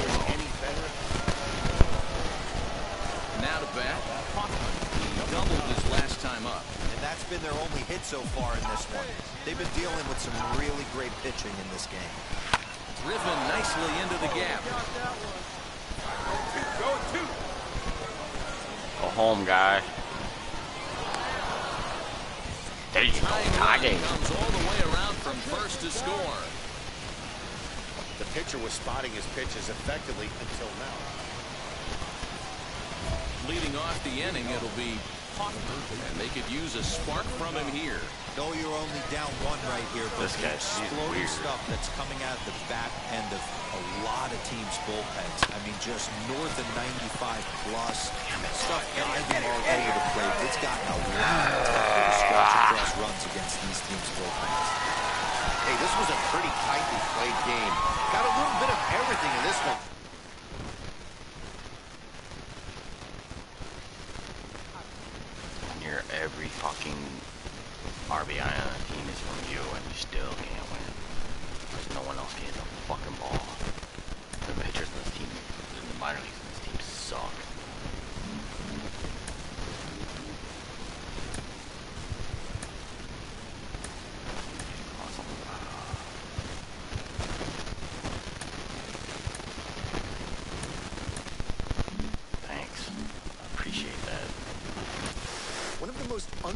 Now to bat, Hoffman. He doubled his last time up. And that's been their only hit so far in this one. They've been dealing with some really great pitching in this game. Driven nicely into the gap. Go home, guy. There you go, Kage. Comes all the way around from first to score. The pitcher was spotting his pitches effectively until now. Leading off the inning, it'll be Hoffman, and they could use a spark from him here. No, you're only down 1 right here, but this guy's exploding stuff that's coming out the back end of a lot of teams' bullpens. I mean, just north of 95 plus. Stuff diving all over the plate. It's gotten a lot tougher to stretch across runs against these teams' bullpens. Hey, this was a pretty tightly played game. Got a little bit of everything in this one. Near every fucking RBI on a team is from you, and you still can't win. Because no one else can hit the fucking ball. The pitchers in this team, in the minor leagues in this team suck.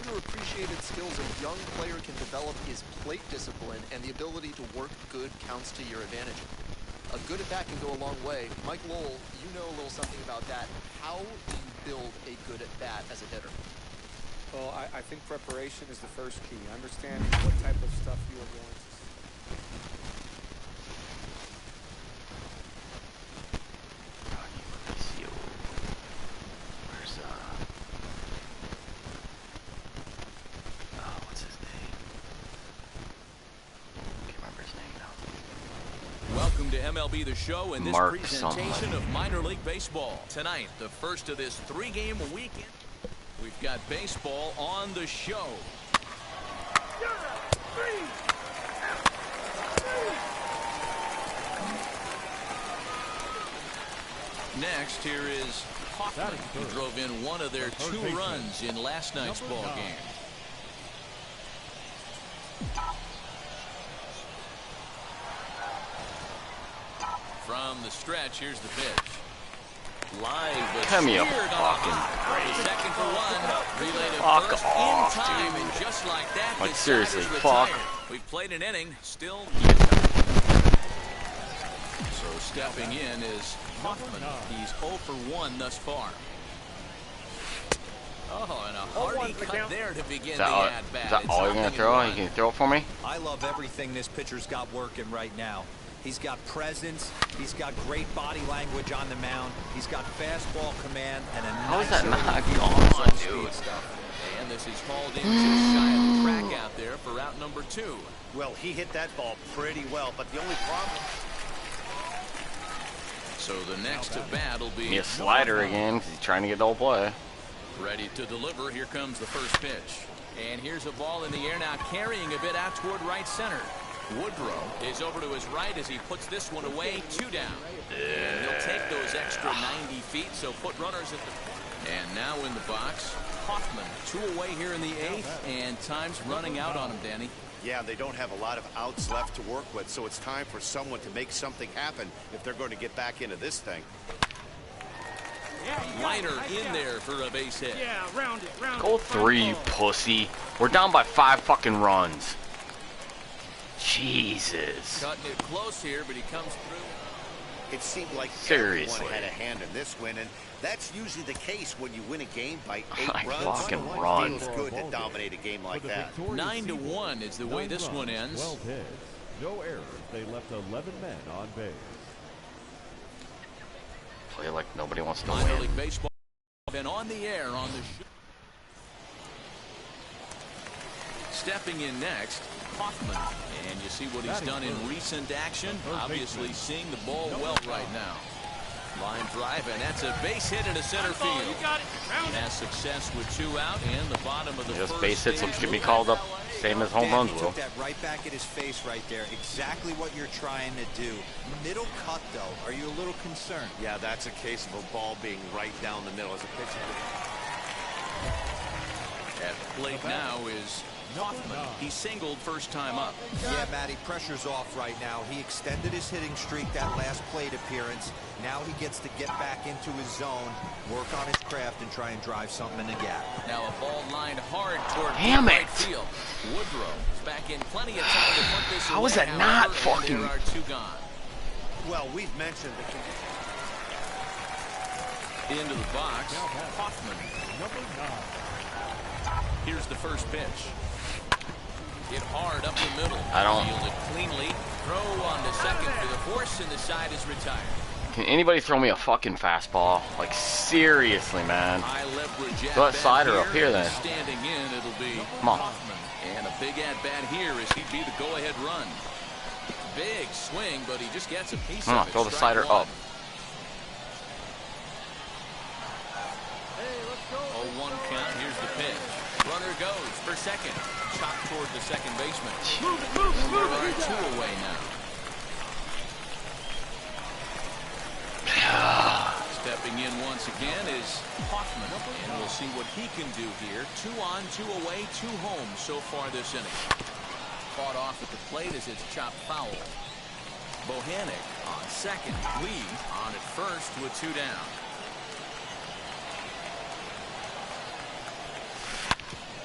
underappreciated skills a young player can develop is plate discipline and the ability to work good counts to your advantage. A good at-bat can go a long way. Mike Lowell, you know a little something about that. How do you build a good at-bat as a hitter? Well, I think preparation is the first key. Understanding what type of stuff you are going to see. What's his name? Can't remember his name now. Welcome to MLB The Show and this Mark presentation somebody. of minor league baseball. Tonight, the first of this 3-game weekend. We've got baseball on the show. Next, here is Hoffman, who drove in one of their 2 runs in last night's ball game. From the stretch, here's the pitch. Live, but Come here, steered fucking off. The second for one, relayed to Fuck first off, in time, dude. and just like that, Like, the seriously, side is fuck. retired. We've played an inning, still. So stepping in is Hoffman. He's 0 for 1 thus far. Oh, and a hearty cut there to begin the at-bat. Is that all you're going to throw? You can throw it for me? I love everything this pitcher's got working right now. He's got presence, he's got great body language on the mound, he's got fastball command, and a How is nice that not ability to gone, use off dude? speed stuff. And this is hauled in just shy of the track out there for route number 2. Well, he hit that ball pretty well, but the only problem... So the next to bat will be a slider again because he's trying to get the whole play. ready to deliver. Here comes the first pitch. And here's a ball in the air now, carrying a bit out toward right center. Woodrow is over to his right as he puts this one away, 2 down. And he'll take those extra 90 feet, so put runners at the... And now in the box, Hoffman, 2 away here in the 8th, and time's running out on him, Danny. Yeah, they don't have a lot of outs left to work with, so it's time for someone to make something happen if they're going to get back into this thing. Liner in there for a base hit. Yeah, round it, round Go 3, you pussy. We're down by 5 fucking runs. Jesus. Cutting it close here, but he comes through. It seemed like Seriously. everyone had a hand in this win, and that's usually the case when you win a game by 8 runs. Fucking run. It feels good to dominate a game like that. 9-1 is the way this one ends. 12 hits, no errors. They left 11 men on base. Play like nobody wants to Minor win. League Baseball been on the air on the show. Stepping in next, Hoffman. And you see what he's done in recent action. Obviously seeing the ball well right now. Line drive, and that's a base hit into center field. He has success with 2 out and the bottom of the Just first base hits inning. can be called up same as home Dan, runs he will. took that right back at his face right there. Exactly what you're trying to do. Middle cut, though. Are you a little concerned? Yeah, that's a case of a ball being right down the middle as a pitcher. At the plate now is Hoffman. He singled first time up. Yeah, Matty, pressure's off right now. He extended his hitting streak that last plate appearance. Now he gets to get back into his zone, work on his craft, and try and drive something in the gap. Now a ball lined hard toward Damn right it. field. Woodrow is back in plenty of time to put this How away, is that not however, and fucking- there are 2 gone. Well, we've mentioned the... Into the box, Hoffman. Number 9. Here's the first pitch. Hit hard up the middle. I don't- Fielded cleanly. Throw on to second for the force, and the side is retired. Can anybody throw me a fucking fastball? Like, seriously, man. High leverage Throw that at-bat slider here, up here, then. and standing in, it'll be Come on. Hoffman. And a big at-bat here as he'd be the go-ahead run. Big swing, but he just gets a piece Come on, of it. throw the Strike slider 1. up. 0-1 count. Here's the pitch. Runner goes for second. Chopped toward the second baseman. There are 2 away now. Stepping in once again is Hoffman, and we'll see what he can do here. 2 on, 2 away, 2 home so far this inning. Fought off at the plate as it's chopped foul. Bohannic on second. Lee on at first with 2 down.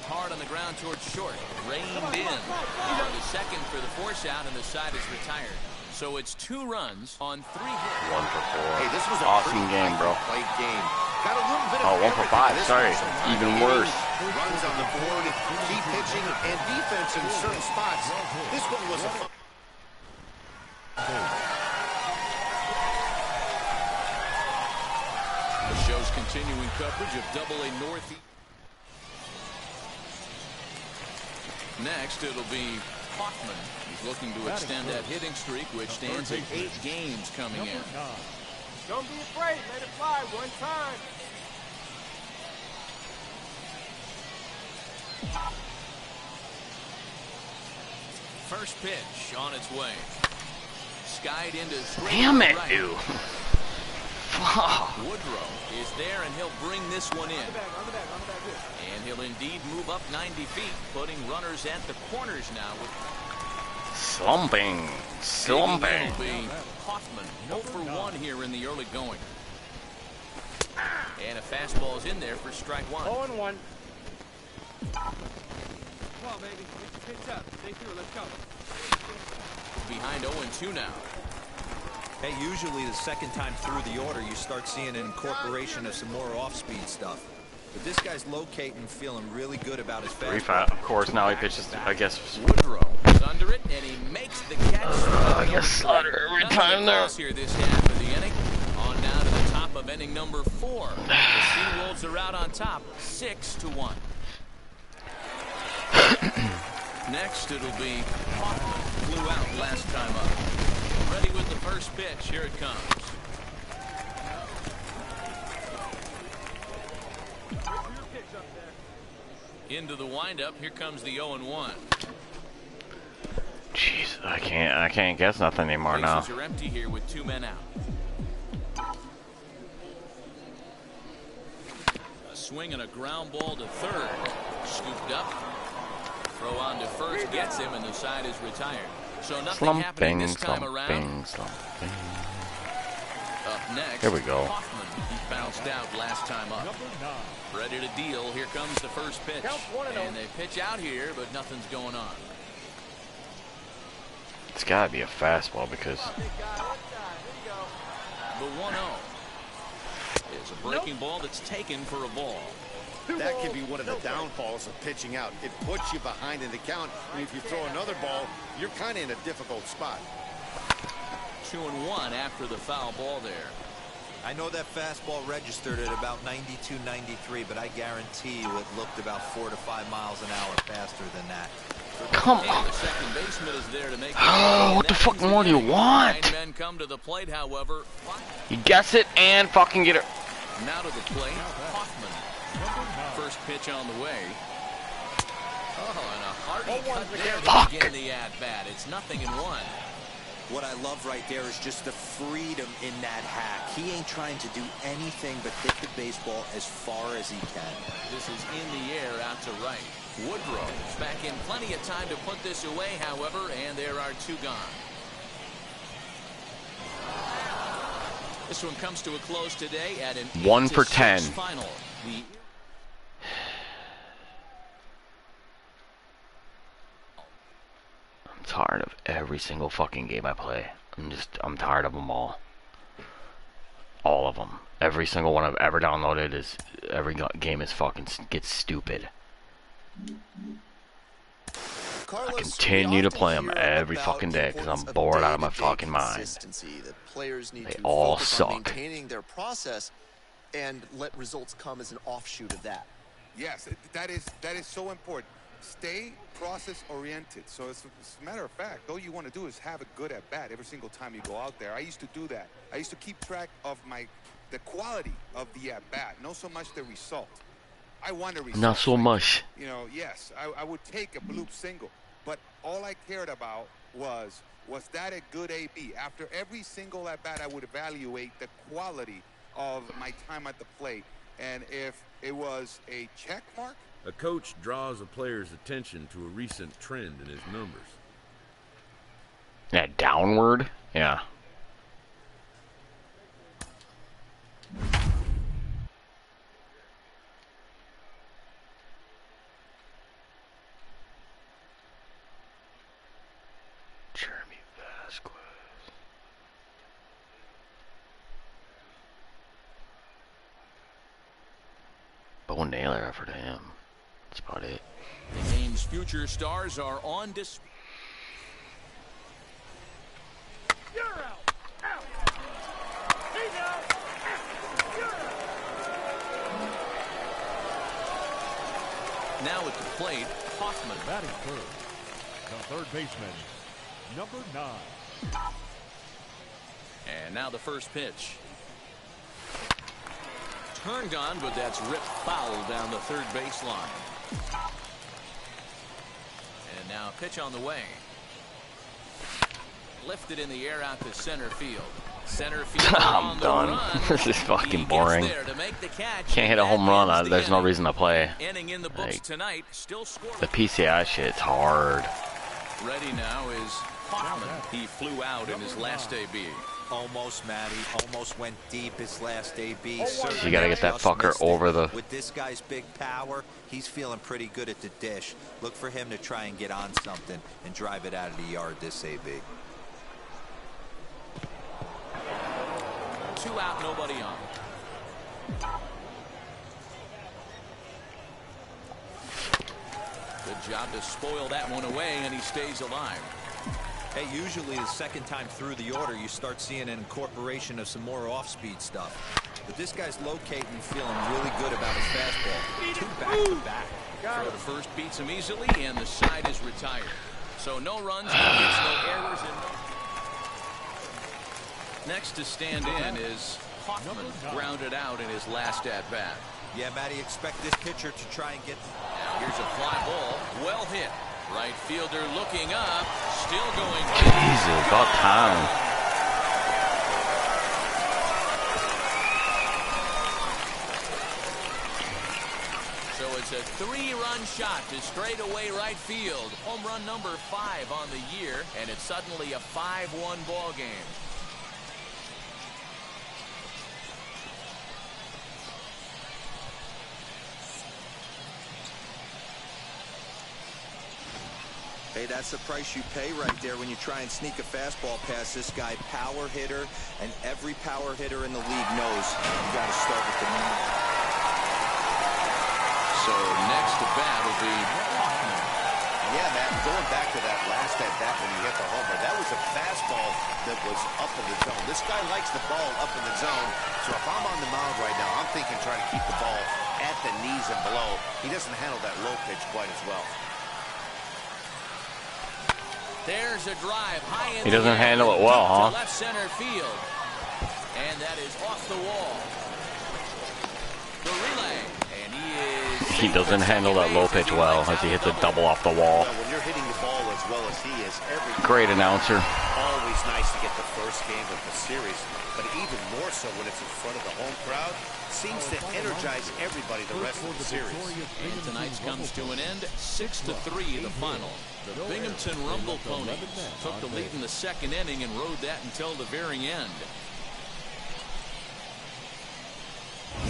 hard on the ground towards short. Reined in. On the second for the force out, and the side is retired. So it's 2 runs on 3 hits. 1 for 4. Hey, this was a awesome game, bro. Played game. Got a little bit of 1 for 5. Sorry, even worse. Runs on the board, key pitching, and defense in certain spots. This one was a fun. The show's continuing coverage of Double-A Northeast. Next, it'll be Hoffman. He's looking to extend that hitting streak, which stands at 8 games coming in. Don't be afraid. Let it fly one time. First pitch on its way. Skied into Damn it, right. dude. Woodrow is there, and he'll bring this one in. And he'll indeed move up 90 feet, putting runners at the corners now. Slumping. It'll be Hoffman, 0 for 1 here in the early going. And a fastball's in there for strike 1. 0-1. Come on, baby. Pitch up. Stay through. Let's go. Behind 0-2 now. Hey, usually the second time through the order, you start seeing an incorporation of some more off-speed stuff. But this guy's locating, feeling really good about his fastball. Of course, now he pitches, I guess. Woodrow is under it, and he makes the catch. I guess Slaughter every time there. Here this half of the inning. On down to the top of inning number 4. The Seawolves are out on top, 6-1. Next, it'll be Hoffman. Flew out last time up. Ready with the first pitch. Here it comes. Into the windup. Here comes the 0-1. Jeez, I can't guess nothing anymore now. Bases are empty here with 2 men out. A swing and a ground ball to third. Scooped up. Throw on to first gets him, and the side is retired. So nothing happening this time around. Up next, here we go. Hoffman. He bounced out last time up. Ready to deal. Here comes the first pitch. And they pitch out here, but nothing's going on. It's got to be a fastball because... The 1-0 is a breaking ball that's taken for a ball. That can be one of the downfalls of pitching out. It puts you behind in the count, and if you throw another ball, you're kind of in a difficult spot. 2-1 after the foul ball there. I know that fastball registered at about 92, 93, but I guarantee you it looked about 4 to 5 miles an hour faster than that. Come on. The second baseman is there to make what the fuck more do you want? 9 men come to the plate, however. You guess it and fucking get it. Now to the plate, Hoffman. First pitch on the way. Oh, and a hearty cut there to begin the at-bat. It's 0-1. What I love right there is just the freedom in that hack. He ain't trying to do anything but hit the baseball as far as he can. This is in the air out to right. Woodrow is back in plenty of time to put this away, however, and there are 2 gone. This one comes to a close today at an 1 for 10. Final. I'm tired of every single fucking game I play. I'm tired of them all. All of them. Every single one I've ever downloaded is, every game is fucking, gets stupid. I continue to play them every fucking day because I'm bored out of my fucking mind. They all suck. Maintaining their process and let results come as an offshoot of that. Yes, that is so important. Stay process-oriented. So as a matter of fact, all you want to do is have a good at-bat every single time you go out there. I used to do that. I used to keep track of the quality of the at-bat, not so much the result. I want a result. Not so much. You know, yes, I would take a bloop single, but all I cared about was that a good AB? After every single at-bat, I would evaluate the quality of my time at the plate. And if it was a check mark, a coach draws a player's attention to a recent trend in his numbers. Yeah, downward? Yeah. Go nailer for him. That's about it. The game's future stars are on display. You're out. Out. He's out. You're out. Now at the plate, Hoffman. Batting third, the third baseman, number 9. And now the first pitch. Turned on, but that's ripped foul down the third baseline. And now pitch on the way. Lifted in the air out to center field. Center field. I'm done. This is fucking boring. Can't hit a home run. There's no reason to play. Like, the PCI shit's hard. Ready now is Hoffman. He flew out in his last AB. Almost, Matty. Almost went deep his last AB. You gotta get that fucker over the... With this guy's big power, he's feeling pretty good at the dish. Look for him to try and get on something and drive it out of the yard this AB. 2 out, nobody on. Good job to spoil that one away, and he stays alive. Hey, usually the second time through the order, you start seeing an incorporation of some more off-speed stuff. But this guy's locating, feeling really good about his fastball. 2 back-to-back. Throw to first beats him easily, and the side is retired. So no runs, no hits, no errors. Next to stand in is Hoffman, grounded out in his last at-bat. Yeah, Matty, expect this pitcher to try and get... Now here's a fly ball, well hit. Right fielder looking up, still going. Jesus, about time. So it's a 3-run shot to straightaway right field. Home run number 5 on the year, and it's suddenly a 5-1 ball game. Hey, that's the price you pay right there when you try and sneak a fastball past this guy. Power hitter, and every power hitter in the league knows you got to start with the man. So next to bat will be Hoffman. Yeah, Matt, going back to that last at-bat when he hit the homer, that was a fastball that was up in the zone. This guy likes the ball up in the zone, so if I'm on the mound right now, I'm thinking trying to keep the ball at the knees and below. He doesn't handle that low pitch quite as well. There's a drive high in He doesn't handle it well, huh? left center field. And that is off the wall. The relay. And He doesn't handle that low pitch well as he hits a double off the wall. When you're hitting the ball as well as he is, Great announcer. Always nice to get the first game of the series, but even more so when it's in front of the home crowd. Seems to energize everybody the rest of the series. And tonight's comes to an end, 6-3 the final. The Binghamton Rumble Ponies took the lead in the second inning and rode that until the very end.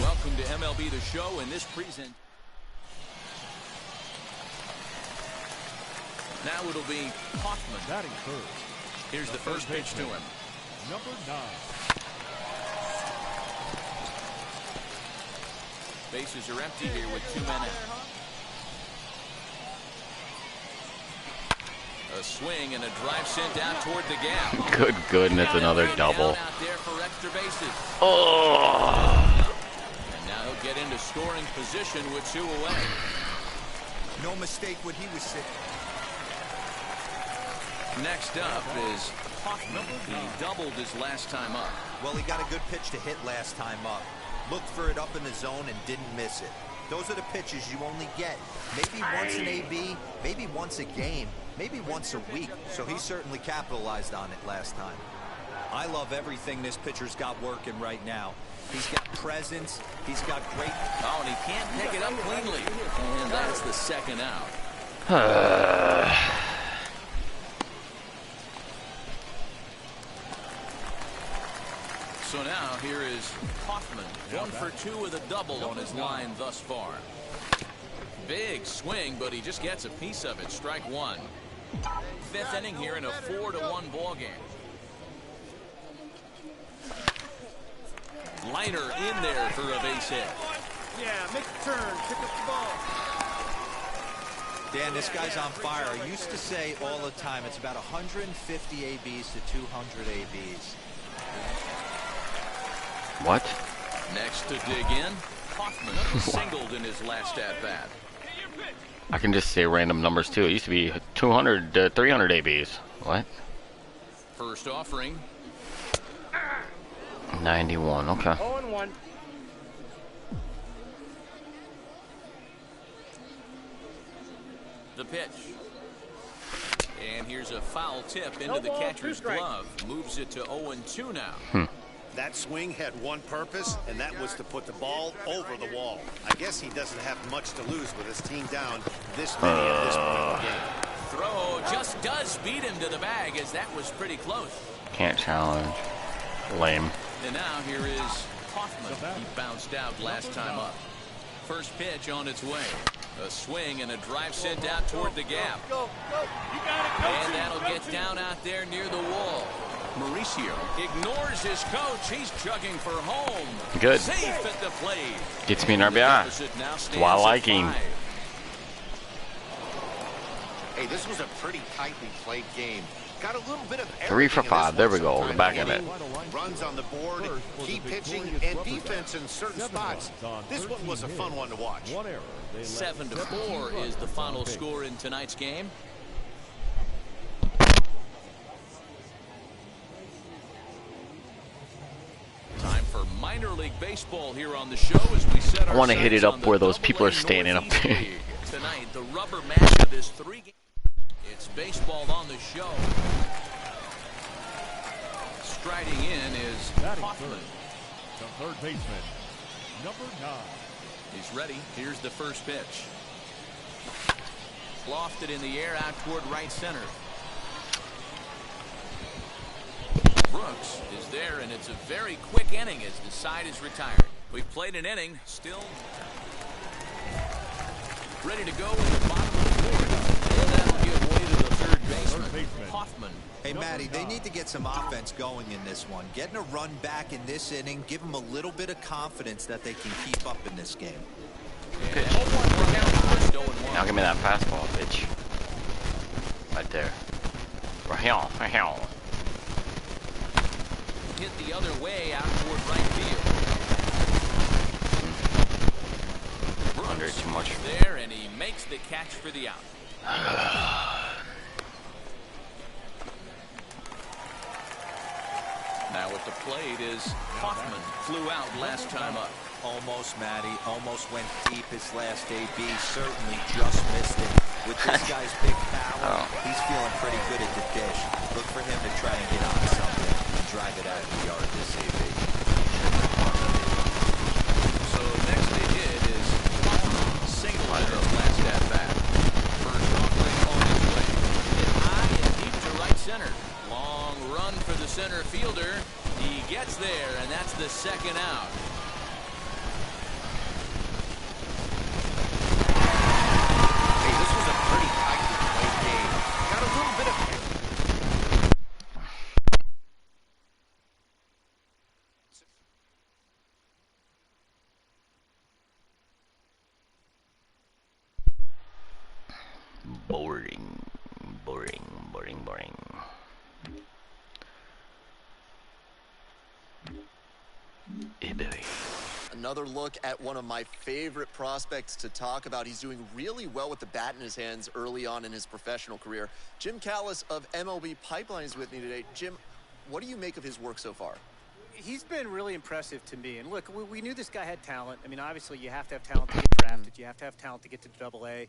Welcome to MLB The Show and this present. Now it'll be Hoffman. Batting third. Here's the first pitch to him. Number 9. Bases are empty here with 2 men out. A swing and a drive sent out toward the gap. Good goodness, another double. Out there for extra bases. Oh. And now he'll get into scoring position with 2 away. No mistake what he was saying. Next up is Hoffman. He doubled his last time up. Well, he got a good pitch to hit last time up. Looked for it up in the zone and didn't miss it. Those are the pitches you only get. Maybe once an AB, maybe once a game, maybe once a week. So he certainly capitalized on it last time. I love everything this pitcher's got working right now. He's got presence. He's got great... Oh, and he can't pick it up cleanly. And that's the second out. So now here is Hoffman, 1 for 2 with a double on his line thus far. Big swing, but he just gets a piece of it. Strike 1. 5th inning here in a 4-1 ball game. Liner in there for a base hit. Yeah, make a turn. Pick up the ball. Dan, this guy's on fire. I used to say all the time, it's about 150 ABs to 200 ABs. What? Next to dig in, Hoffman singled in his last at-bat. I can just say random numbers too. It used to be 200, 300 ABs. What? First offering. 91, okay. 0-1. The pitch. And here's a foul tip into the catcher's glove. Moves it to 0-2 now. That swing had one purpose, and that was to put the ball over the wall. I guess he doesn't have much to lose with his team down this many at this point in the game. Throw just does beat him to the bag, as that was pretty close. Can't challenge. Lame. And now here is Hoffman. He bounced out last time up. First pitch on its way. A swing and a drive sent out toward the gap. Go. You got it, coach. And that'll get down out there near the wall. Mauricio ignores his coach. He's chugging for home. Good. Safe at the plate. Gets me an RBI. That's why I like him. Hey, this was a pretty tightly played game. Got a little bit of 3 for 5. There we go. The back of it. Runs on the board, key pitching, and defense in certain spots. This one was a fun one to watch. 7-4 is the final score in tonight's game. Time for minor league baseball here on the show as we set our I want to hit it up where those people are standing up there. Tonight, the rubber match of this 3-game. It's baseball on the show. Striding in is Hoffman. The third baseman, number 9. He's ready. Here's the first pitch. Lofted in the air out toward right center. Brooks is there, and it's a very quick inning as the side is retired. We've played an inning, still ready to go in the bottom of the fourth. And that'll give way to the third baseman, Hoffman. Hey, Matty, they need to get some offense going in this one. Getting a run back in this inning, give them a little bit of confidence that they can keep up in this game. Pitch. Now give me that fastball, bitch. Right there. Right here. Hit the other way out toward right field. Under too much. There, and he makes the catch for the out. Now at the plate is Hoffman. Flew out last time up. Almost, Matty. Almost went deep his last AB. Certainly just missed it. With this guy's big power, he's feeling pretty good at the dish. Look for him to try and get on something and drive it out of the yard this AB. So next they did is single in his last at bat. First offering on his way. Hit high and deep to right center. Long run for the center fielder. He gets there, and that's the second out. Boring. Another look at one of my favorite prospects to talk about. He's doing really well with the bat in his hands early on in his professional career. Jim Callis of MLB Pipeline is with me today. Jim, what do you make of his work so far? He's been really impressive to me. And look, we knew this guy had talent. I mean, obviously, you have to have talent to get drafted. You have to have talent to get to Double-A.